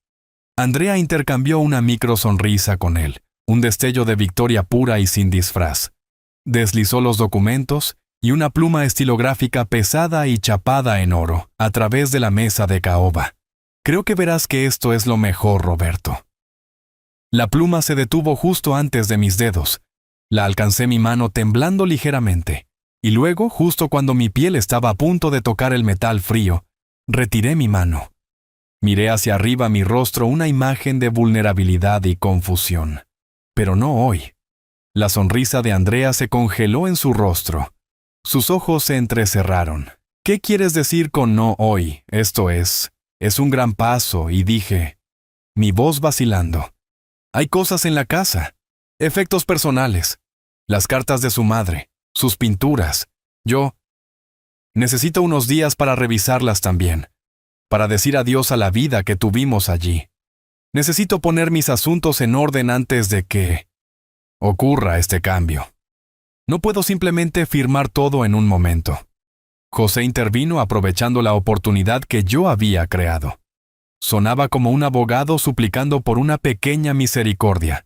Andrea intercambió una micro sonrisa con él, un destello de victoria pura y sin disfraz. Deslizó los documentos y una pluma estilográfica pesada y chapada en oro a través de la mesa de caoba. Creo que verás que esto es lo mejor, Roberto. La pluma se detuvo justo antes de mis dedos. La alcancé mi mano temblando ligeramente, y luego, justo cuando mi piel estaba a punto de tocar el metal frío, retiré mi mano. Miré hacia arriba mi rostro, una imagen de vulnerabilidad y confusión. Pero no hoy. La sonrisa de Andrea se congeló en su rostro. Sus ojos se entrecerraron. ¿Qué quieres decir con no hoy? Esto es un gran paso, y dije, mi voz vacilando. Hay cosas en la casa, efectos personales, las cartas de su madre, sus pinturas. Yo necesito unos días para revisarlas también, para decir adiós a la vida que tuvimos allí. Necesito poner mis asuntos en orden antes de que ocurra este cambio. No puedo simplemente firmar todo en un momento. José intervino aprovechando la oportunidad que yo había creado. Sonaba como un abogado suplicando por una pequeña misericordia.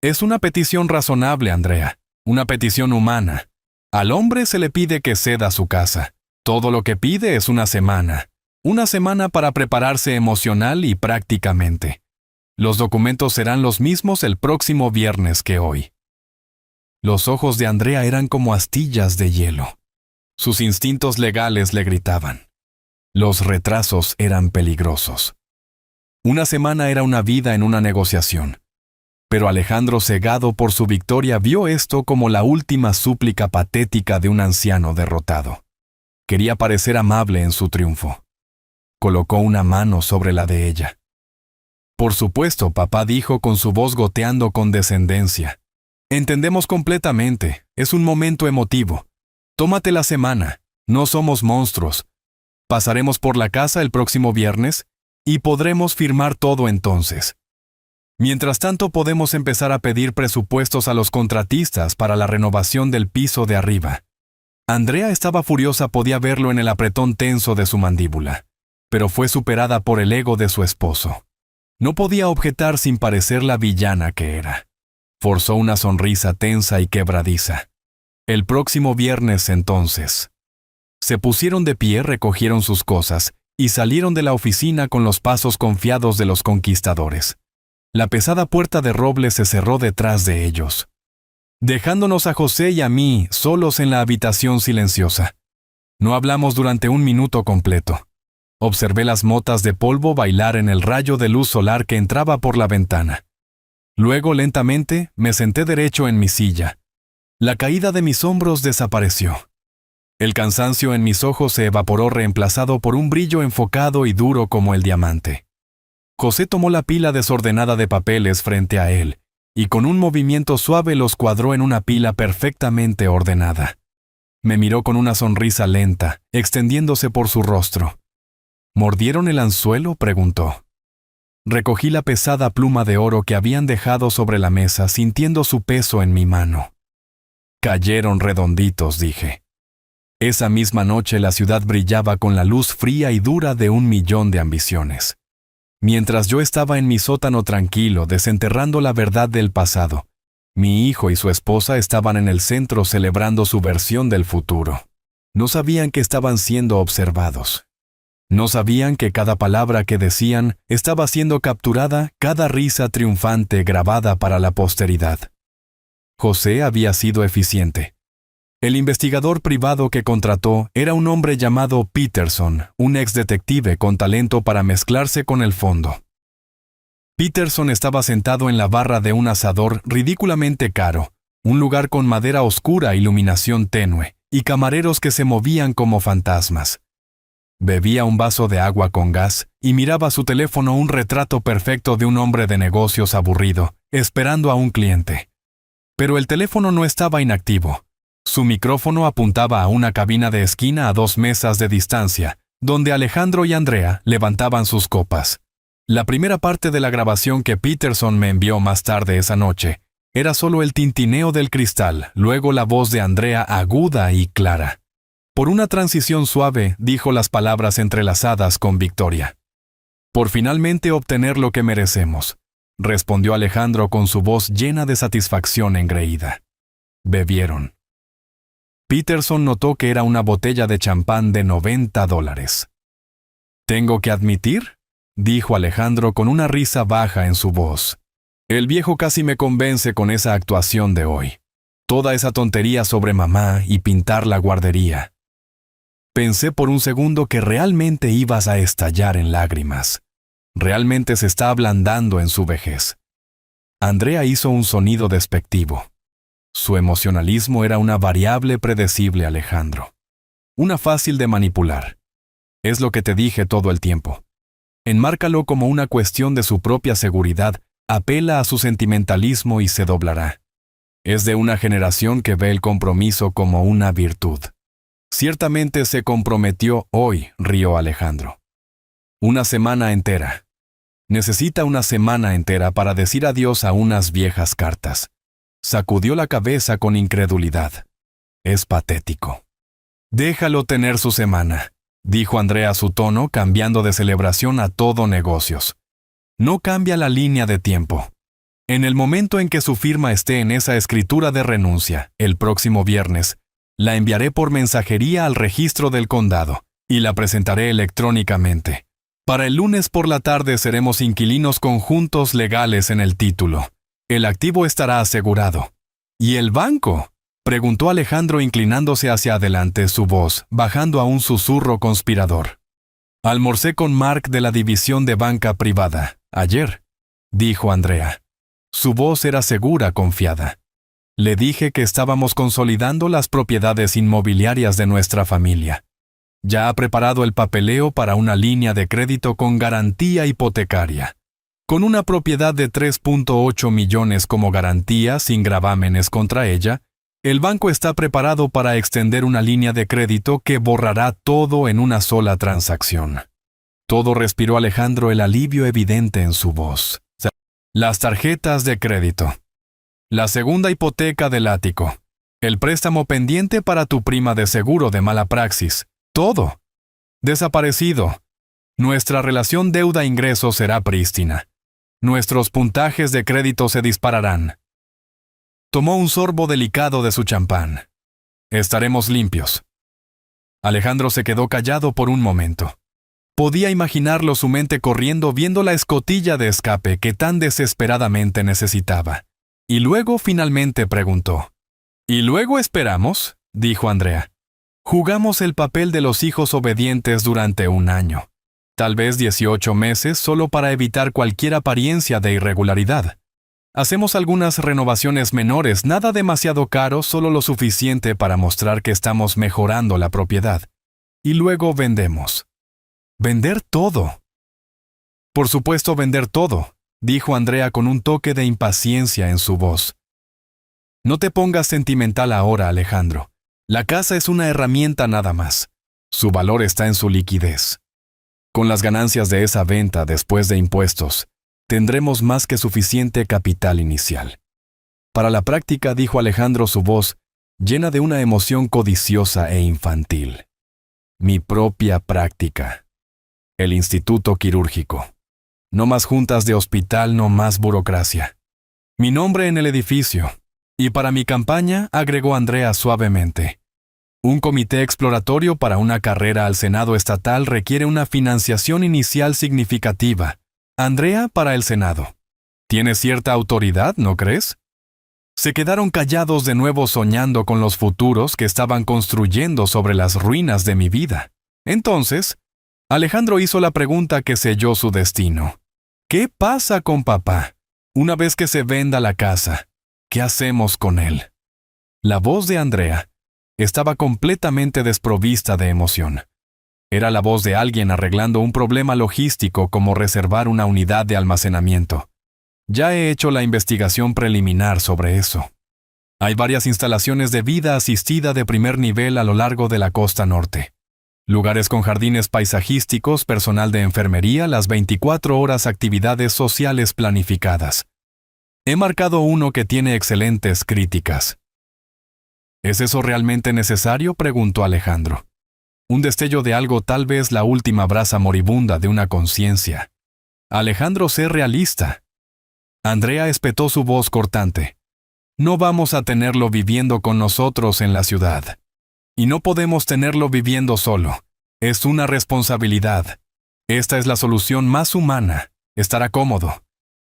Es una petición razonable, Andrea, una petición humana. Al hombre se le pide que ceda su casa. Todo lo que pide es una semana para prepararse emocional y prácticamente. Los documentos serán los mismos el próximo viernes que hoy. Los ojos de Andrea eran como astillas de hielo. Sus instintos legales le gritaban. Los retrasos eran peligrosos. Una semana era una vida en una negociación. Pero Alejandro, cegado por su victoria, vio esto como la última súplica patética de un anciano derrotado. Quería parecer amable en su triunfo. Colocó una mano sobre la de ella. Por supuesto, papá dijo con su voz goteando con descendencia. Entendemos completamente, es un momento emotivo. Tómate la semana, no somos monstruos. Pasaremos por la casa el próximo viernes y podremos firmar todo entonces. Mientras tanto, podemos empezar a pedir presupuestos a los contratistas para la renovación del piso de arriba. Andrea estaba furiosa, podía verlo en el apretón tenso de su mandíbula, pero fue superada por el ego de su esposo. No podía objetar sin parecer la villana que era. Forzó una sonrisa tensa y quebradiza. El próximo viernes, entonces. Se pusieron de pie, recogieron sus cosas y salieron de la oficina con los pasos confiados de los conquistadores. La pesada puerta de roble se cerró detrás de ellos, dejándonos a José y a mí solos en la habitación silenciosa. No hablamos durante un minuto completo. Observé las motas de polvo bailar en el rayo de luz solar que entraba por la ventana. Luego, lentamente, me senté derecho en mi silla. La caída de mis hombros desapareció. El cansancio en mis ojos se evaporó, reemplazado por un brillo enfocado y duro como el diamante. José tomó la pila desordenada de papeles frente a él, y con un movimiento suave los cuadró en una pila perfectamente ordenada. Me miró con una sonrisa lenta, extendiéndose por su rostro. ¿Mordieron el anzuelo?, preguntó. Recogí la pesada pluma de oro que habían dejado sobre la mesa, sintiendo su peso en mi mano. Cayeron redonditos, dije. Esa misma noche la ciudad brillaba con la luz fría y dura de 1.000.000 de ambiciones. Mientras yo estaba en mi sótano tranquilo, desenterrando la verdad del pasado, mi hijo y su esposa estaban en el centro celebrando su versión del futuro. No sabían que estaban siendo observados. No sabían que cada palabra que decían estaba siendo capturada, cada risa triunfante grabada para la posteridad. José había sido eficiente. El investigador privado que contrató era un hombre llamado Peterson, un ex detective con talento para mezclarse con el fondo. Peterson estaba sentado en la barra de un asador ridículamente caro, un lugar con madera oscura, iluminación tenue, y camareros que se movían como fantasmas. Bebía un vaso de agua con gas y miraba su teléfono, un retrato perfecto de un hombre de negocios aburrido, esperando a un cliente. Pero el teléfono no estaba inactivo. Su micrófono apuntaba a una cabina de esquina a 2 mesas de distancia, donde Alejandro y Andrea levantaban sus copas. La primera parte de la grabación que Peterson me envió más tarde esa noche era solo el tintineo del cristal, luego la voz de Andrea aguda y clara. Por una transición suave, dijo las palabras entrelazadas con victoria. «Por finalmente obtener lo que merecemos», respondió Alejandro con su voz llena de satisfacción engreída. Bebieron. Peterson notó que era una botella de champán de $90. «¿Tengo que admitir?», dijo Alejandro con una risa baja en su voz. «El viejo casi me convence con esa actuación de hoy. Toda esa tontería sobre mamá y pintar la guardería. Pensé por un segundo que realmente ibas a estallar en lágrimas. Realmente se está ablandando en su vejez». Andrea hizo un sonido despectivo. Su emocionalismo era una variable predecible, Alejandro. Una fácil de manipular. Es lo que te dije todo el tiempo. Enmárcalo como una cuestión de su propia seguridad, apela a su sentimentalismo y se doblará. Es de una generación que ve el compromiso como una virtud. Ciertamente se comprometió hoy, rió Alejandro. Una semana entera. Necesita una semana entera para decir adiós a unas viejas cartas. Sacudió la cabeza con incredulidad. Es patético. Déjalo tener su semana, dijo Andrea a su tono, cambiando de celebración a todo negocios. No cambia la línea de tiempo. En el momento en que su firma esté en esa escritura de renuncia, el próximo viernes, la enviaré por mensajería al registro del condado y la presentaré electrónicamente. Para el lunes por la tarde seremos inquilinos conjuntos legales en el título. El activo estará asegurado. ¿Y el banco?, preguntó Alejandro inclinándose hacia adelante, su voz bajando a un susurro conspirador. Almorcé con Mark de la división de banca privada, ayer, dijo Andrea. Su voz era segura, confiada. Le dije que estábamos consolidando las propiedades inmobiliarias de nuestra familia. Ya ha preparado el papeleo para una línea de crédito con garantía hipotecaria. Con una propiedad de 3.8 millones como garantía sin gravámenes contra ella, el banco está preparado para extender una línea de crédito que borrará todo en una sola transacción. Todo respiró Alejandro el alivio evidente en su voz. Las tarjetas de crédito. La segunda hipoteca del ático. El préstamo pendiente para tu prima de seguro de mala praxis. Todo. Desaparecido. Nuestra relación deuda-ingreso será prístina. Nuestros puntajes de crédito se dispararán. Tomó un sorbo delicado de su champán. Estaremos limpios. Alejandro se quedó callado por un momento. Podía imaginarlo, su mente corriendo viendo la escotilla de escape que tan desesperadamente necesitaba. Y luego finalmente preguntó. «¿Y luego esperamos?», dijo Andrea. «Jugamos el papel de los hijos obedientes durante un año. Tal vez 18 meses solo para evitar cualquier apariencia de irregularidad. Hacemos algunas renovaciones menores, nada demasiado caro, solo lo suficiente para mostrar que estamos mejorando la propiedad. Y luego vendemos». «¿Vender todo?». «Por supuesto, vender todo», dijo Andrea con un toque de impaciencia en su voz. «No te pongas sentimental ahora, Alejandro. La casa es una herramienta nada más. Su valor está en su liquidez. Con las ganancias de esa venta después de impuestos, tendremos más que suficiente capital inicial». Para la práctica, dijo Alejandro, su voz llena de una emoción codiciosa e infantil. «Mi propia práctica. El instituto quirúrgico. No más juntas de hospital, no más burocracia. Mi nombre en el edificio. Y para mi campaña», agregó Andrea suavemente, «un comité exploratorio para una carrera al Senado estatal requiere una financiación inicial significativa. Andrea, para el Senado. Tiene cierta autoridad, ¿no crees?». Se quedaron callados de nuevo, soñando con los futuros que estaban construyendo sobre las ruinas de mi vida. Entonces, Alejandro hizo la pregunta que selló su destino. «¿Qué pasa con papá? Una vez que se venda la casa, ¿qué hacemos con él?». La voz de Andrea estaba completamente desprovista de emoción. Era la voz de alguien arreglando un problema logístico como reservar una unidad de almacenamiento. «Ya he hecho la investigación preliminar sobre eso. Hay varias instalaciones de vida asistida de primer nivel a lo largo de la costa norte. Lugares con jardines paisajísticos, personal de enfermería, las 24 horas actividades sociales planificadas. He marcado uno que tiene excelentes críticas». «¿Es eso realmente necesario?», preguntó Alejandro. Un destello de algo, tal vez la última brasa moribunda de una conciencia. «Alejandro, sé realista». Andrea espetó su voz cortante. «No vamos a tenerlo viviendo con nosotros en la ciudad. Y no podemos tenerlo viviendo solo. Es una responsabilidad. Esta es la solución más humana. Estará cómodo.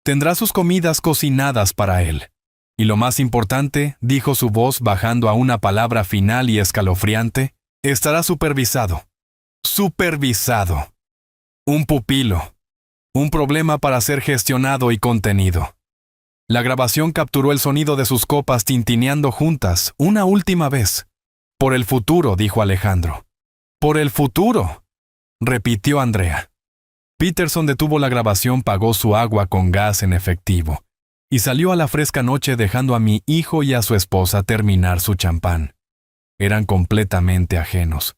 Tendrá sus comidas cocinadas para él. Y lo más importante», dijo su voz bajando a una palabra final y escalofriante, «estará supervisado». «Supervisado. Un pupilo. Un problema para ser gestionado y contenido». La grabación capturó el sonido de sus copas tintineando juntas una última vez. «Por el futuro», dijo Alejandro. «Por el futuro», repitió Andrea. Peterson detuvo la grabación, pagó su agua con gas en efectivo y salió a la fresca noche, dejando a mi hijo y a su esposa terminar su champán. Eran completamente ajenos.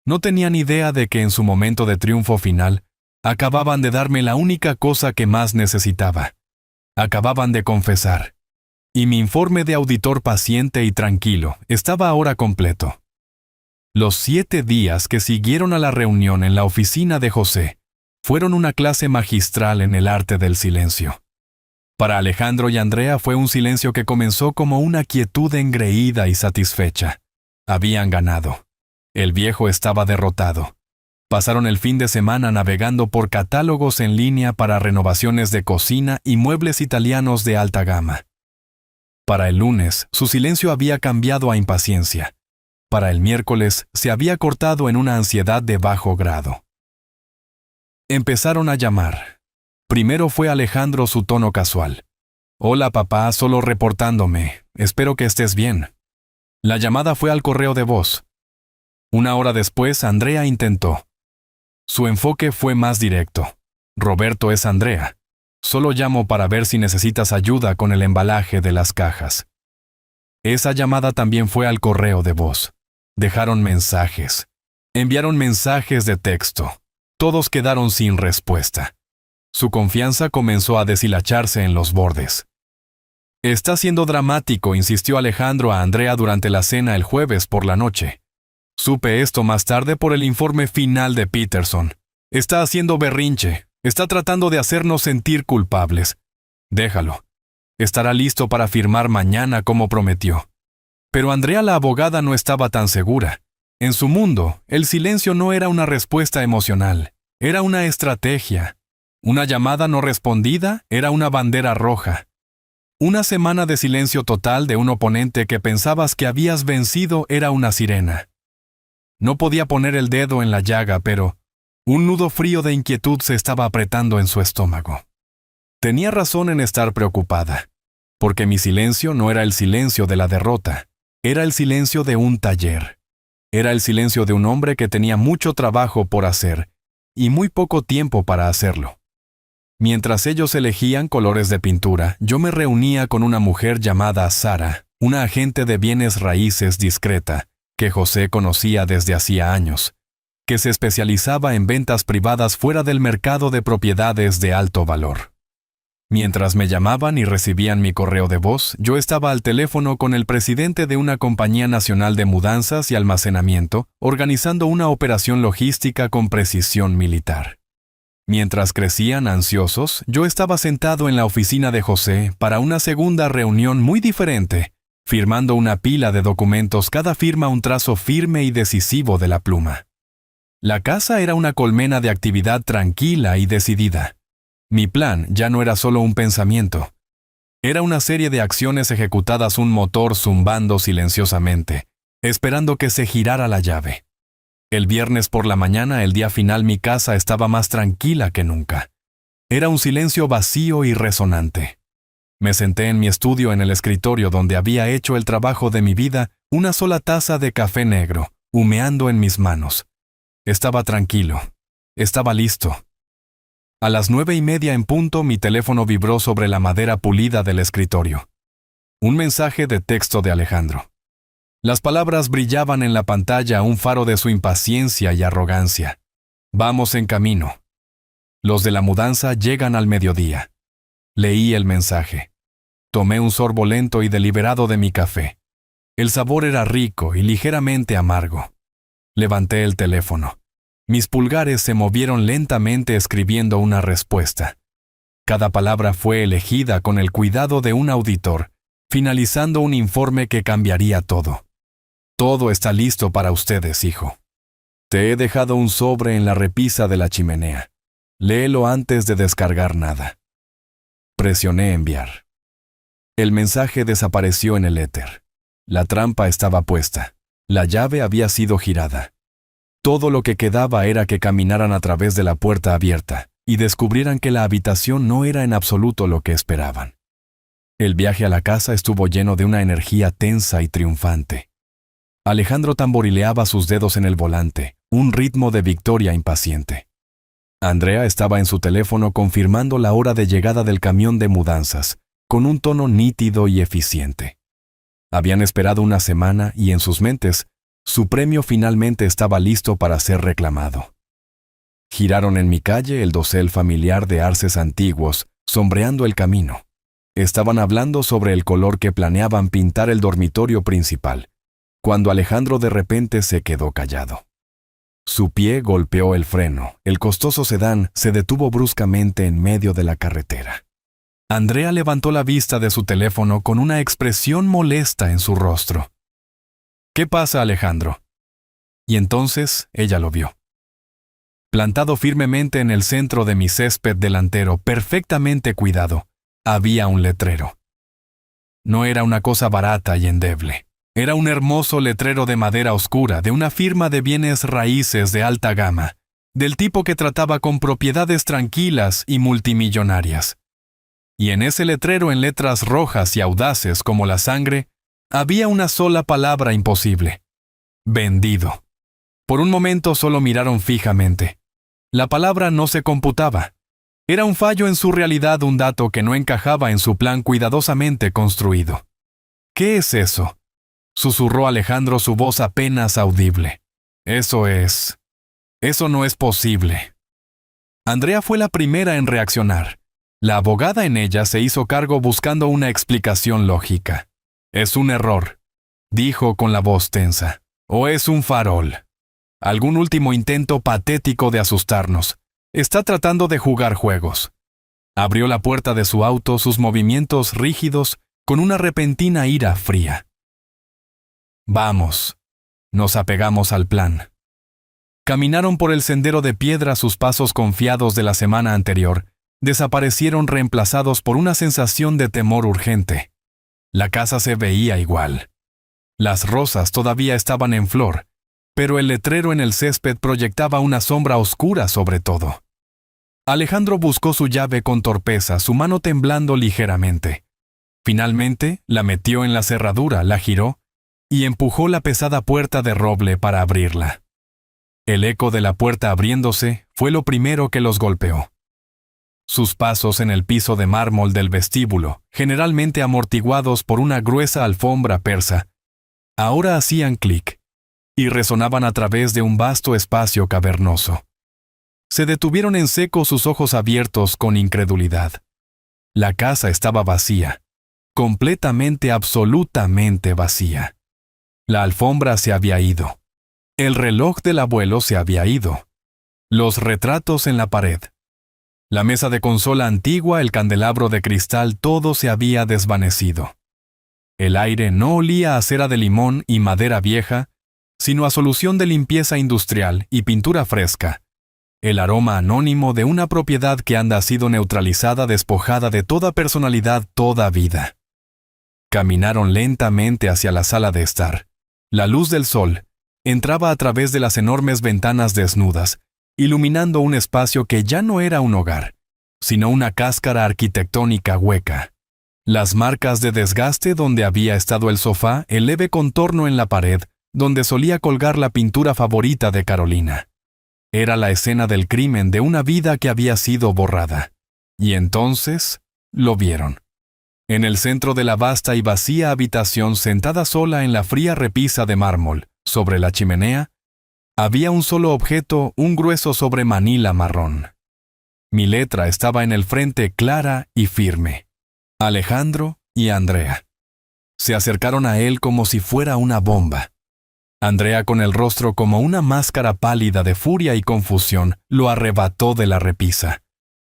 No tenían idea de que en su momento de triunfo final acababan de darme la única cosa que más necesitaba. Acababan de confesar. Y mi informe de auditor paciente y tranquilo estaba ahora completo. Los 7 días que siguieron a la reunión en la oficina de José fueron una clase magistral en el arte del silencio. Para Alejandro y Andrea fue un silencio que comenzó como una quietud engreída y satisfecha. Habían ganado. El viejo estaba derrotado. Pasaron el fin de semana navegando por catálogos en línea para renovaciones de cocina y muebles italianos de alta gama. Para el lunes, su silencio había cambiado a impaciencia. Para el miércoles, se había cortado en una ansiedad de bajo grado. Empezaron a llamar. Primero fue Alejandro su tono casual. «Hola papá, solo reportándome. Espero que estés bien». La llamada fue al correo de voz. Una hora después, Andrea intentó. Su enfoque fue más directo. «Roberto, es Andrea. Solo llamo para ver si necesitas ayuda con el embalaje de las cajas». Esa llamada también fue al correo de voz. Dejaron mensajes. Enviaron mensajes de texto. Todos quedaron sin respuesta. Su confianza comenzó a deshilacharse en los bordes. «Está siendo dramático», insistió Alejandro a Andrea durante la cena el jueves por la noche. «Supe esto más tarde por el informe final de Peterson. Está haciendo berrinche. Está tratando de hacernos sentir culpables. Déjalo. Estará listo para firmar mañana como prometió». Pero Andrea, la abogada, no estaba tan segura. En su mundo, el silencio no era una respuesta emocional. Era una estrategia. Una llamada no respondida era una bandera roja. Una semana de silencio total de un oponente que pensabas que habías vencido era una sirena. No podía poner el dedo en la llaga, pero un nudo frío de inquietud se estaba apretando en su estómago. Tenía razón en estar preocupada, porque mi silencio no era el silencio de la derrota, era el silencio de un taller. Era el silencio de un hombre que tenía mucho trabajo por hacer y muy poco tiempo para hacerlo. Mientras ellos elegían colores de pintura, yo me reunía con una mujer llamada Sara, una agente de bienes raíces discreta, que José conocía desde hacía años, que se especializaba en ventas privadas fuera del mercado de propiedades de alto valor. Mientras me llamaban y recibían mi correo de voz, yo estaba al teléfono con el presidente de una compañía nacional de mudanzas y almacenamiento, organizando una operación logística con precisión militar. Mientras crecían ansiosos, yo estaba sentado en la oficina de José para una segunda reunión muy diferente, firmando una pila de documentos, cada firma un trazo firme y decisivo de la pluma. La casa era una colmena de actividad tranquila y decidida. Mi plan ya no era solo un pensamiento. Era una serie de acciones ejecutadas, un motor zumbando silenciosamente, esperando que se girara la llave. El viernes por la mañana, el día final, mi casa estaba más tranquila que nunca. Era un silencio vacío y resonante. Me senté en mi estudio en el escritorio donde había hecho el trabajo de mi vida, una sola taza de café negro, humeando en mis manos. Estaba tranquilo. Estaba listo. A las 9:30 en punto, mi teléfono vibró sobre la madera pulida del escritorio. Un mensaje de texto de Alejandro. Las palabras brillaban en la pantalla, un faro de su impaciencia y arrogancia. «Vamos en camino. Los de la mudanza llegan al mediodía». Leí el mensaje. Tomé un sorbo lento y deliberado de mi café. El sabor era rico y ligeramente amargo. Levanté el teléfono. Mis pulgares se movieron lentamente escribiendo una respuesta. Cada palabra fue elegida con el cuidado de un auditor, finalizando un informe que cambiaría todo. «Todo está listo para ustedes, hijo. Te he dejado un sobre en la repisa de la chimenea. Léelo antes de descargar nada». Presioné enviar. El mensaje desapareció en el éter. La trampa estaba puesta. La llave había sido girada. Todo lo que quedaba era que caminaran a través de la puerta abierta y descubrieran que la habitación no era en absoluto lo que esperaban. El viaje a la casa estuvo lleno de una energía tensa y triunfante. Alejandro tamborileaba sus dedos en el volante, un ritmo de victoria impaciente. Andrea estaba en su teléfono confirmando la hora de llegada del camión de mudanzas, con un tono nítido y eficiente. Habían esperado una semana y en sus mentes, su premio finalmente estaba listo para ser reclamado. Giraron en mi calle el dosel familiar de arces antiguos, sombreando el camino. Estaban hablando sobre el color que planeaban pintar el dormitorio principal, cuando Alejandro de repente se quedó callado. Su pie golpeó el freno. El costoso sedán se detuvo bruscamente en medio de la carretera. Andrea levantó la vista de su teléfono con una expresión molesta en su rostro. «¿Qué pasa, Alejandro?» Y entonces ella lo vio. Plantado firmemente en el centro de mi césped delantero, perfectamente cuidado, había un letrero. No era una cosa barata y endeble. Era un hermoso letrero de madera oscura de una firma de bienes raíces de alta gama, del tipo que trataba con propiedades tranquilas y multimillonarias. Y en ese letrero, en letras rojas y audaces como la sangre, había una sola palabra imposible: vendido. Por un momento solo miraron fijamente. La palabra no se computaba. Era un fallo en su realidad, un dato que no encajaba en su plan cuidadosamente construido. ¿Qué es eso?, susurró Alejandro, su voz apenas audible. Eso no es posible. Andrea fue la primera en reaccionar. La abogada en ella se hizo cargo buscando una explicación lógica. Es un error, dijo con la voz tensa. O es un farol. Algún último intento patético de asustarnos. Está tratando de jugar juegos. Abrió la puerta de su auto, sus movimientos rígidos, con una repentina ira fría. Vamos. Nos apegamos al plan. Caminaron por el sendero de piedra, sus pasos confiados de la semana anterior desaparecieron reemplazados por una sensación de temor urgente. La casa se veía igual. Las rosas todavía estaban en flor, pero el letrero en el césped proyectaba una sombra oscura sobre todo. Alejandro buscó su llave con torpeza, su mano temblando ligeramente. Finalmente, la metió en la cerradura, la giró y empujó la pesada puerta de roble para abrirla. El eco de la puerta abriéndose fue lo primero que los golpeó. Sus pasos en el piso de mármol del vestíbulo, generalmente amortiguados por una gruesa alfombra persa, ahora hacían clic y resonaban a través de un vasto espacio cavernoso. Se detuvieron en seco, sus ojos abiertos con incredulidad. La casa estaba vacía, completamente, absolutamente vacía. La alfombra se había ido. El reloj del abuelo se había ido. Los retratos en la pared. La mesa de consola antigua, el candelabro de cristal, todo se había desvanecido. El aire no olía a cera de limón y madera vieja, sino a solución de limpieza industrial y pintura fresca. El aroma anónimo de una propiedad que ha sido neutralizada, despojada de toda personalidad, toda vida. Caminaron lentamente hacia la sala de estar. La luz del sol entraba a través de las enormes ventanas desnudas, iluminando un espacio que ya no era un hogar, sino una cáscara arquitectónica hueca. Las marcas de desgaste donde había estado el sofá, el leve contorno en la pared, donde solía colgar la pintura favorita de Carolina. Era la escena del crimen de una vida que había sido borrada. Y entonces lo vieron. En el centro de la vasta y vacía habitación, sentada sola en la fría repisa de mármol, sobre la chimenea, había un solo objeto, un grueso sobre manila marrón. Mi letra estaba en el frente, clara y firme. Alejandro y Andrea. Se acercaron a él como si fuera una bomba. Andrea, con el rostro como una máscara pálida de furia y confusión, lo arrebató de la repisa.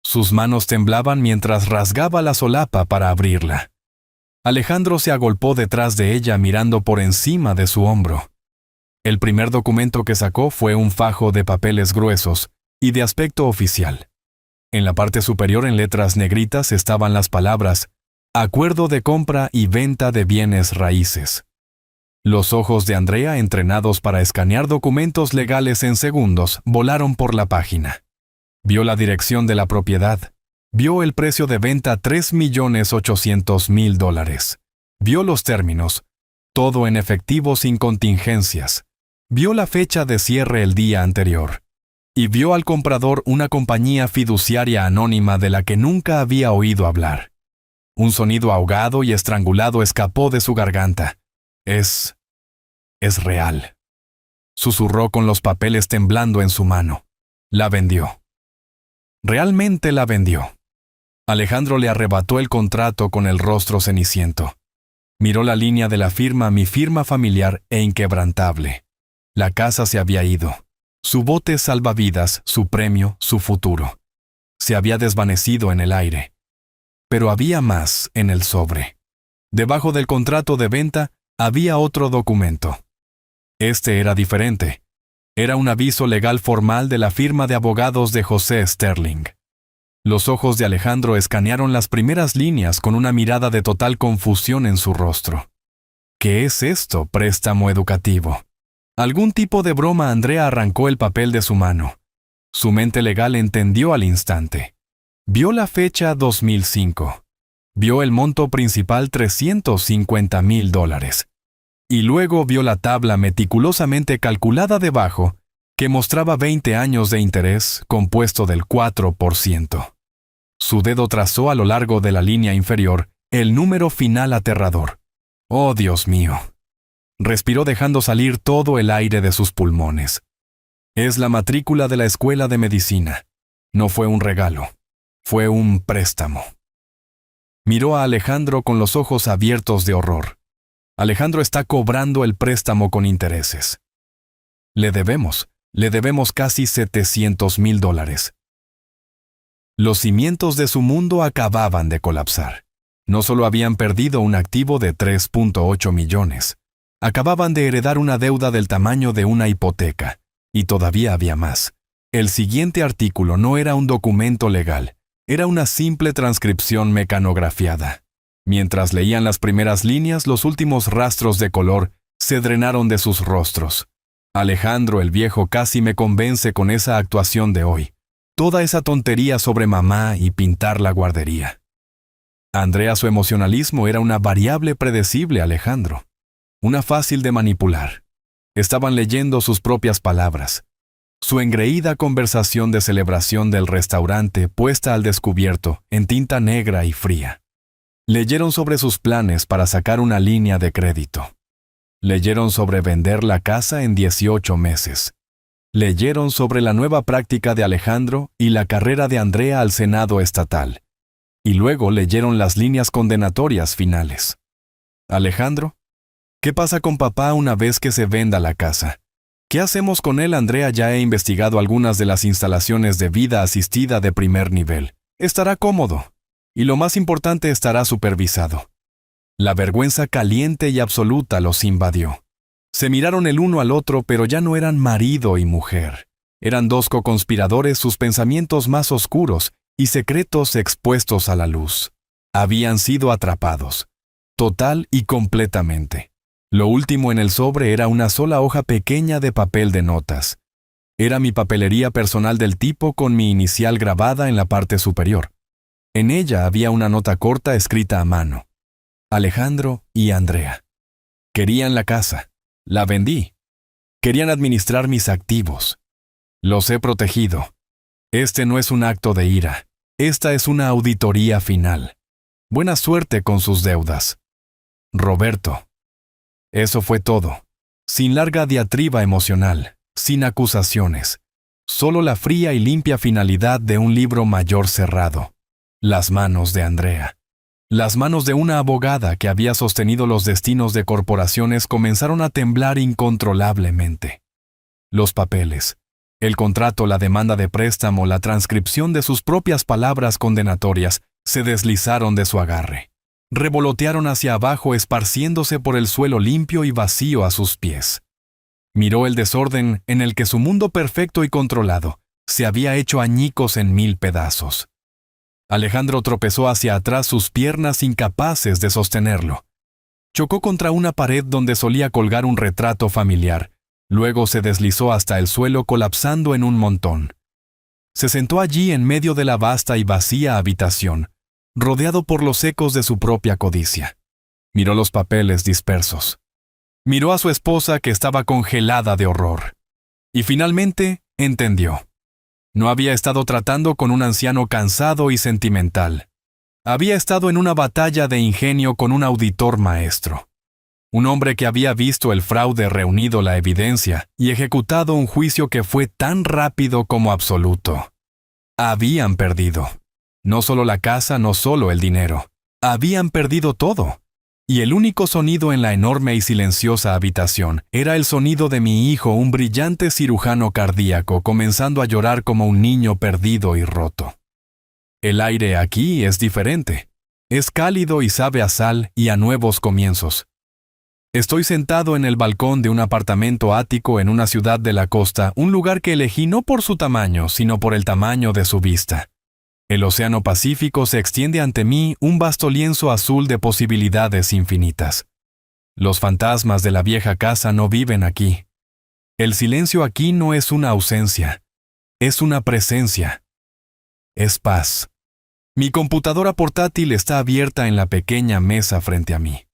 Sus manos temblaban mientras rasgaba la solapa para abrirla. Alejandro se agolpó detrás de ella, mirando por encima de su hombro. El primer documento que sacó fue un fajo de papeles gruesos y de aspecto oficial. En la parte superior, en letras negritas, estaban las palabras: Acuerdo de compra y venta de bienes raíces. Los ojos de Andrea, entrenados para escanear documentos legales en segundos, volaron por la página. Vio la dirección de la propiedad. Vio el precio de venta, $3.800.000. Vio los términos, todo en efectivo sin contingencias. Vio la fecha de cierre el día anterior. Y vio al comprador, una compañía fiduciaria anónima de la que nunca había oído hablar. Un sonido ahogado y estrangulado escapó de su garganta. Es real. Susurró con los papeles temblando en su mano. La vendió. Realmente la vendió. Alejandro le arrebató el contrato con el rostro ceniciento. Miró la línea de la firma, mi firma familiar e inquebrantable. La casa se había ido. Su bote salvavidas, su premio, su futuro. Se había desvanecido en el aire. Pero había más en el sobre. Debajo del contrato de venta había otro documento. Este era diferente. Era un aviso legal formal de la firma de abogados de José Sterling. Los ojos de Alejandro escanearon las primeras líneas con una mirada de total confusión en su rostro. ¿Qué es esto, préstamo educativo? Algún tipo de broma. Andrea arrancó el papel de su mano. Su mente legal entendió al instante. Vio la fecha 2005. Vio el monto principal $350,000. Y luego vio la tabla meticulosamente calculada debajo, que mostraba 20 años de interés compuesto del 4%. Su dedo trazó a lo largo de la línea inferior el número final aterrador. ¡Oh, Dios mío! Respiró dejando salir todo el aire de sus pulmones. Es la matrícula de la escuela de medicina. No fue un regalo. Fue un préstamo. Miró a Alejandro con los ojos abiertos de horror. Alejandro está cobrando el préstamo con intereses. Le debemos casi $700,000. Los cimientos de su mundo acababan de colapsar. No solo habían perdido un activo de 3.8 millones, acababan de heredar una deuda del tamaño de una hipoteca, y todavía había más. El siguiente artículo no era un documento legal, era una simple transcripción mecanografiada. Mientras leían las primeras líneas, los últimos rastros de color se drenaron de sus rostros. Alejandro el viejo casi me convence con esa actuación de hoy. Toda esa tontería sobre mamá y pintar la guardería. Andrea, su emocionalismo era una variable predecible, Alejandro. Una fácil de manipular. Estaban leyendo sus propias palabras. Su engreída conversación de celebración del restaurante puesta al descubierto en tinta negra y fría. Leyeron sobre sus planes para sacar una línea de crédito. Leyeron sobre vender la casa en 18 meses. Leyeron sobre la nueva práctica de Alejandro y la carrera de Andrea al Senado estatal. Y luego leyeron las líneas condenatorias finales. Alejandro, ¿qué pasa con papá una vez que se venda la casa? ¿Qué hacemos con él? Andrea, ya he investigado algunas de las instalaciones de vida asistida de primer nivel. Estará cómodo. Y lo más importante, estará supervisado. La vergüenza caliente y absoluta los invadió. Se miraron el uno al otro, pero ya no eran marido y mujer. Eran dos coconspiradores, sus pensamientos más oscuros y secretos expuestos a la luz. Habían sido atrapados, total y completamente. Lo último en el sobre era una sola hoja pequeña de papel de notas. Era mi papelería personal del tipo con mi inicial grabada en la parte superior. En ella había una nota corta escrita a mano. Alejandro y Andrea. Querían la casa. La vendí. Querían administrar mis activos. Los he protegido. Este no es un acto de ira. Esta es una auditoría final. Buena suerte con sus deudas. Roberto. Eso fue todo. Sin larga diatriba emocional, sin acusaciones. Solo la fría y limpia finalidad de un libro mayor cerrado. Las manos de Andrea. Las manos de una abogada que había sostenido los destinos de corporaciones comenzaron a temblar incontrolablemente. Los papeles, el contrato, la demanda de préstamo, la transcripción de sus propias palabras condenatorias se deslizaron de su agarre. Revolotearon hacia abajo, esparciéndose por el suelo limpio y vacío a sus pies. Miró el desorden en el que su mundo perfecto y controlado se había hecho añicos en 1000 pedazos. Alejandro tropezó hacia atrás, sus piernas incapaces de sostenerlo. Chocó contra una pared donde solía colgar un retrato familiar. Luego se deslizó hasta el suelo, colapsando en un montón. Se sentó allí en medio de la vasta y vacía habitación, rodeado por los ecos de su propia codicia. Miró los papeles dispersos. Miró a su esposa, que estaba congelada de horror. Y finalmente entendió. No había estado tratando con un anciano cansado y sentimental. Había estado en una batalla de ingenio con un auditor maestro. Un hombre que había visto el fraude, reunido la evidencia y ejecutado un juicio que fue tan rápido como absoluto. Habían perdido. No solo la casa, no solo el dinero. Habían perdido todo. Y el único sonido en la enorme y silenciosa habitación era el sonido de mi hijo, un brillante cirujano cardíaco, comenzando a llorar como un niño perdido y roto. El aire aquí es diferente. Es cálido y sabe a sal y a nuevos comienzos. Estoy sentado en el balcón de un apartamento ático en una ciudad de la costa, un lugar que elegí no por su tamaño, sino por el tamaño de su vista. El Océano Pacífico se extiende ante mí, un vasto lienzo azul de posibilidades infinitas. Los fantasmas de la vieja casa no viven aquí. El silencio aquí no es una ausencia, es una presencia. Es paz. Mi computadora portátil está abierta en la pequeña mesa frente a mí.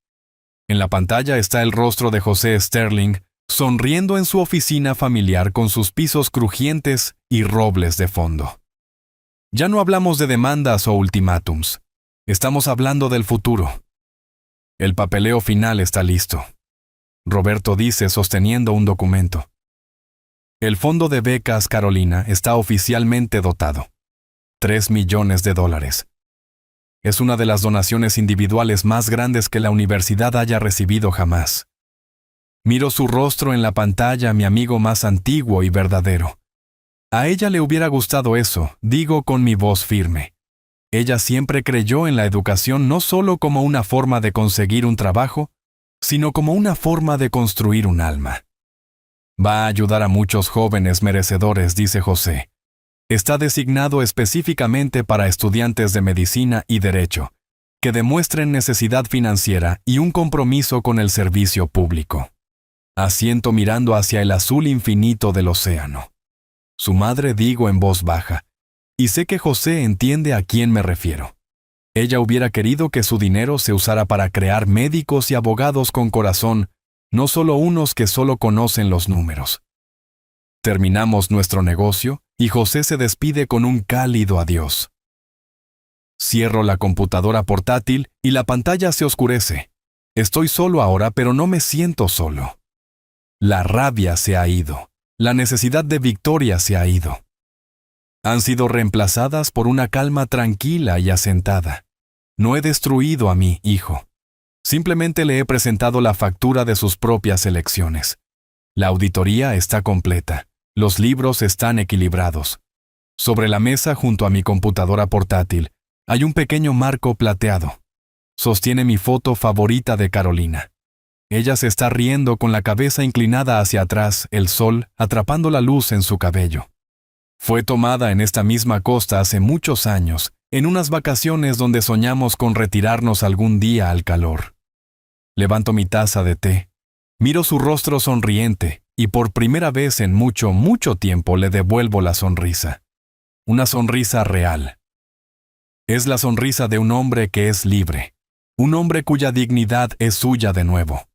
En la pantalla está el rostro de José Sterling, sonriendo en su oficina familiar con sus pisos crujientes y robles de fondo. Ya no hablamos de demandas o ultimátums. Estamos hablando del futuro. El papeleo final está listo. Roberto dice sosteniendo un documento. El fondo de becas Carolina está oficialmente dotado. $3 millones. Es una de las donaciones individuales más grandes que la universidad haya recibido jamás. Miro su rostro en la pantalla, mi amigo más antiguo y verdadero. A ella le hubiera gustado eso, digo con mi voz firme. Ella siempre creyó en la educación no solo como una forma de conseguir un trabajo, sino como una forma de construir un alma. Va a ayudar a muchos jóvenes merecedores, dice José. Está designado específicamente para estudiantes de medicina y derecho, que demuestren necesidad financiera y un compromiso con el servicio público. Asiento mirando hacia el azul infinito del océano. Su madre digo en voz baja, y sé que José entiende a quién me refiero. Ella hubiera querido que su dinero se usara para crear médicos y abogados con corazón, no solo unos que solo conocen los números. Terminamos nuestro negocio y José se despide con un cálido adiós. Cierro la computadora portátil y la pantalla se oscurece. Estoy solo ahora, pero no me siento solo. La rabia se ha ido. La necesidad de victoria se ha ido. Han sido reemplazadas por una calma tranquila y asentada. No he destruido a mi hijo. Simplemente le he presentado la factura de sus propias elecciones. La auditoría está completa. Los libros están equilibrados. Sobre la mesa junto a mi computadora portátil hay un pequeño marco plateado. Sostiene mi foto favorita de Carolina. Ella se está riendo con la cabeza inclinada hacia atrás, el sol atrapando la luz en su cabello. Fue tomada en esta misma costa hace muchos años, en unas vacaciones donde soñamos con retirarnos algún día al calor. Levanto mi taza de té, miro su rostro sonriente y por primera vez en mucho, mucho tiempo le devuelvo la sonrisa. Una sonrisa real. Es la sonrisa de un hombre que es libre, un hombre cuya dignidad es suya de nuevo.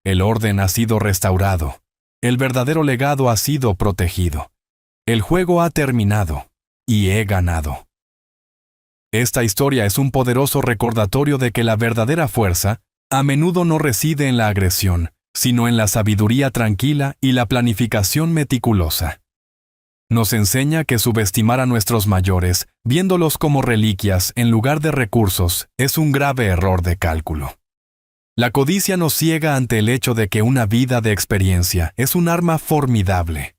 El orden ha sido restaurado, el verdadero legado ha sido protegido. El juego ha terminado y he ganado. Esta historia es un poderoso recordatorio de que la verdadera fuerza a menudo no reside en la agresión, sino en la sabiduría tranquila y la planificación meticulosa. Nos enseña que subestimar a nuestros mayores, viéndolos como reliquias en lugar de recursos, es un grave error de cálculo. La codicia nos ciega ante el hecho de que una vida de experiencia es un arma formidable.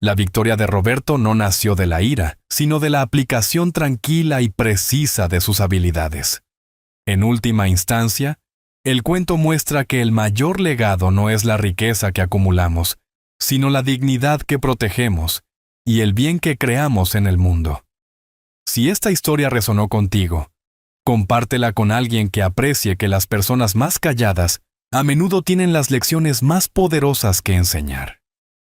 La victoria de Roberto no nació de la ira, sino de la aplicación tranquila y precisa de sus habilidades. En última instancia, el cuento muestra que el mayor legado no es la riqueza que acumulamos, sino la dignidad que protegemos y el bien que creamos en el mundo. Si esta historia resonó contigo, compártela con alguien que aprecie que las personas más calladas a menudo tienen las lecciones más poderosas que enseñar.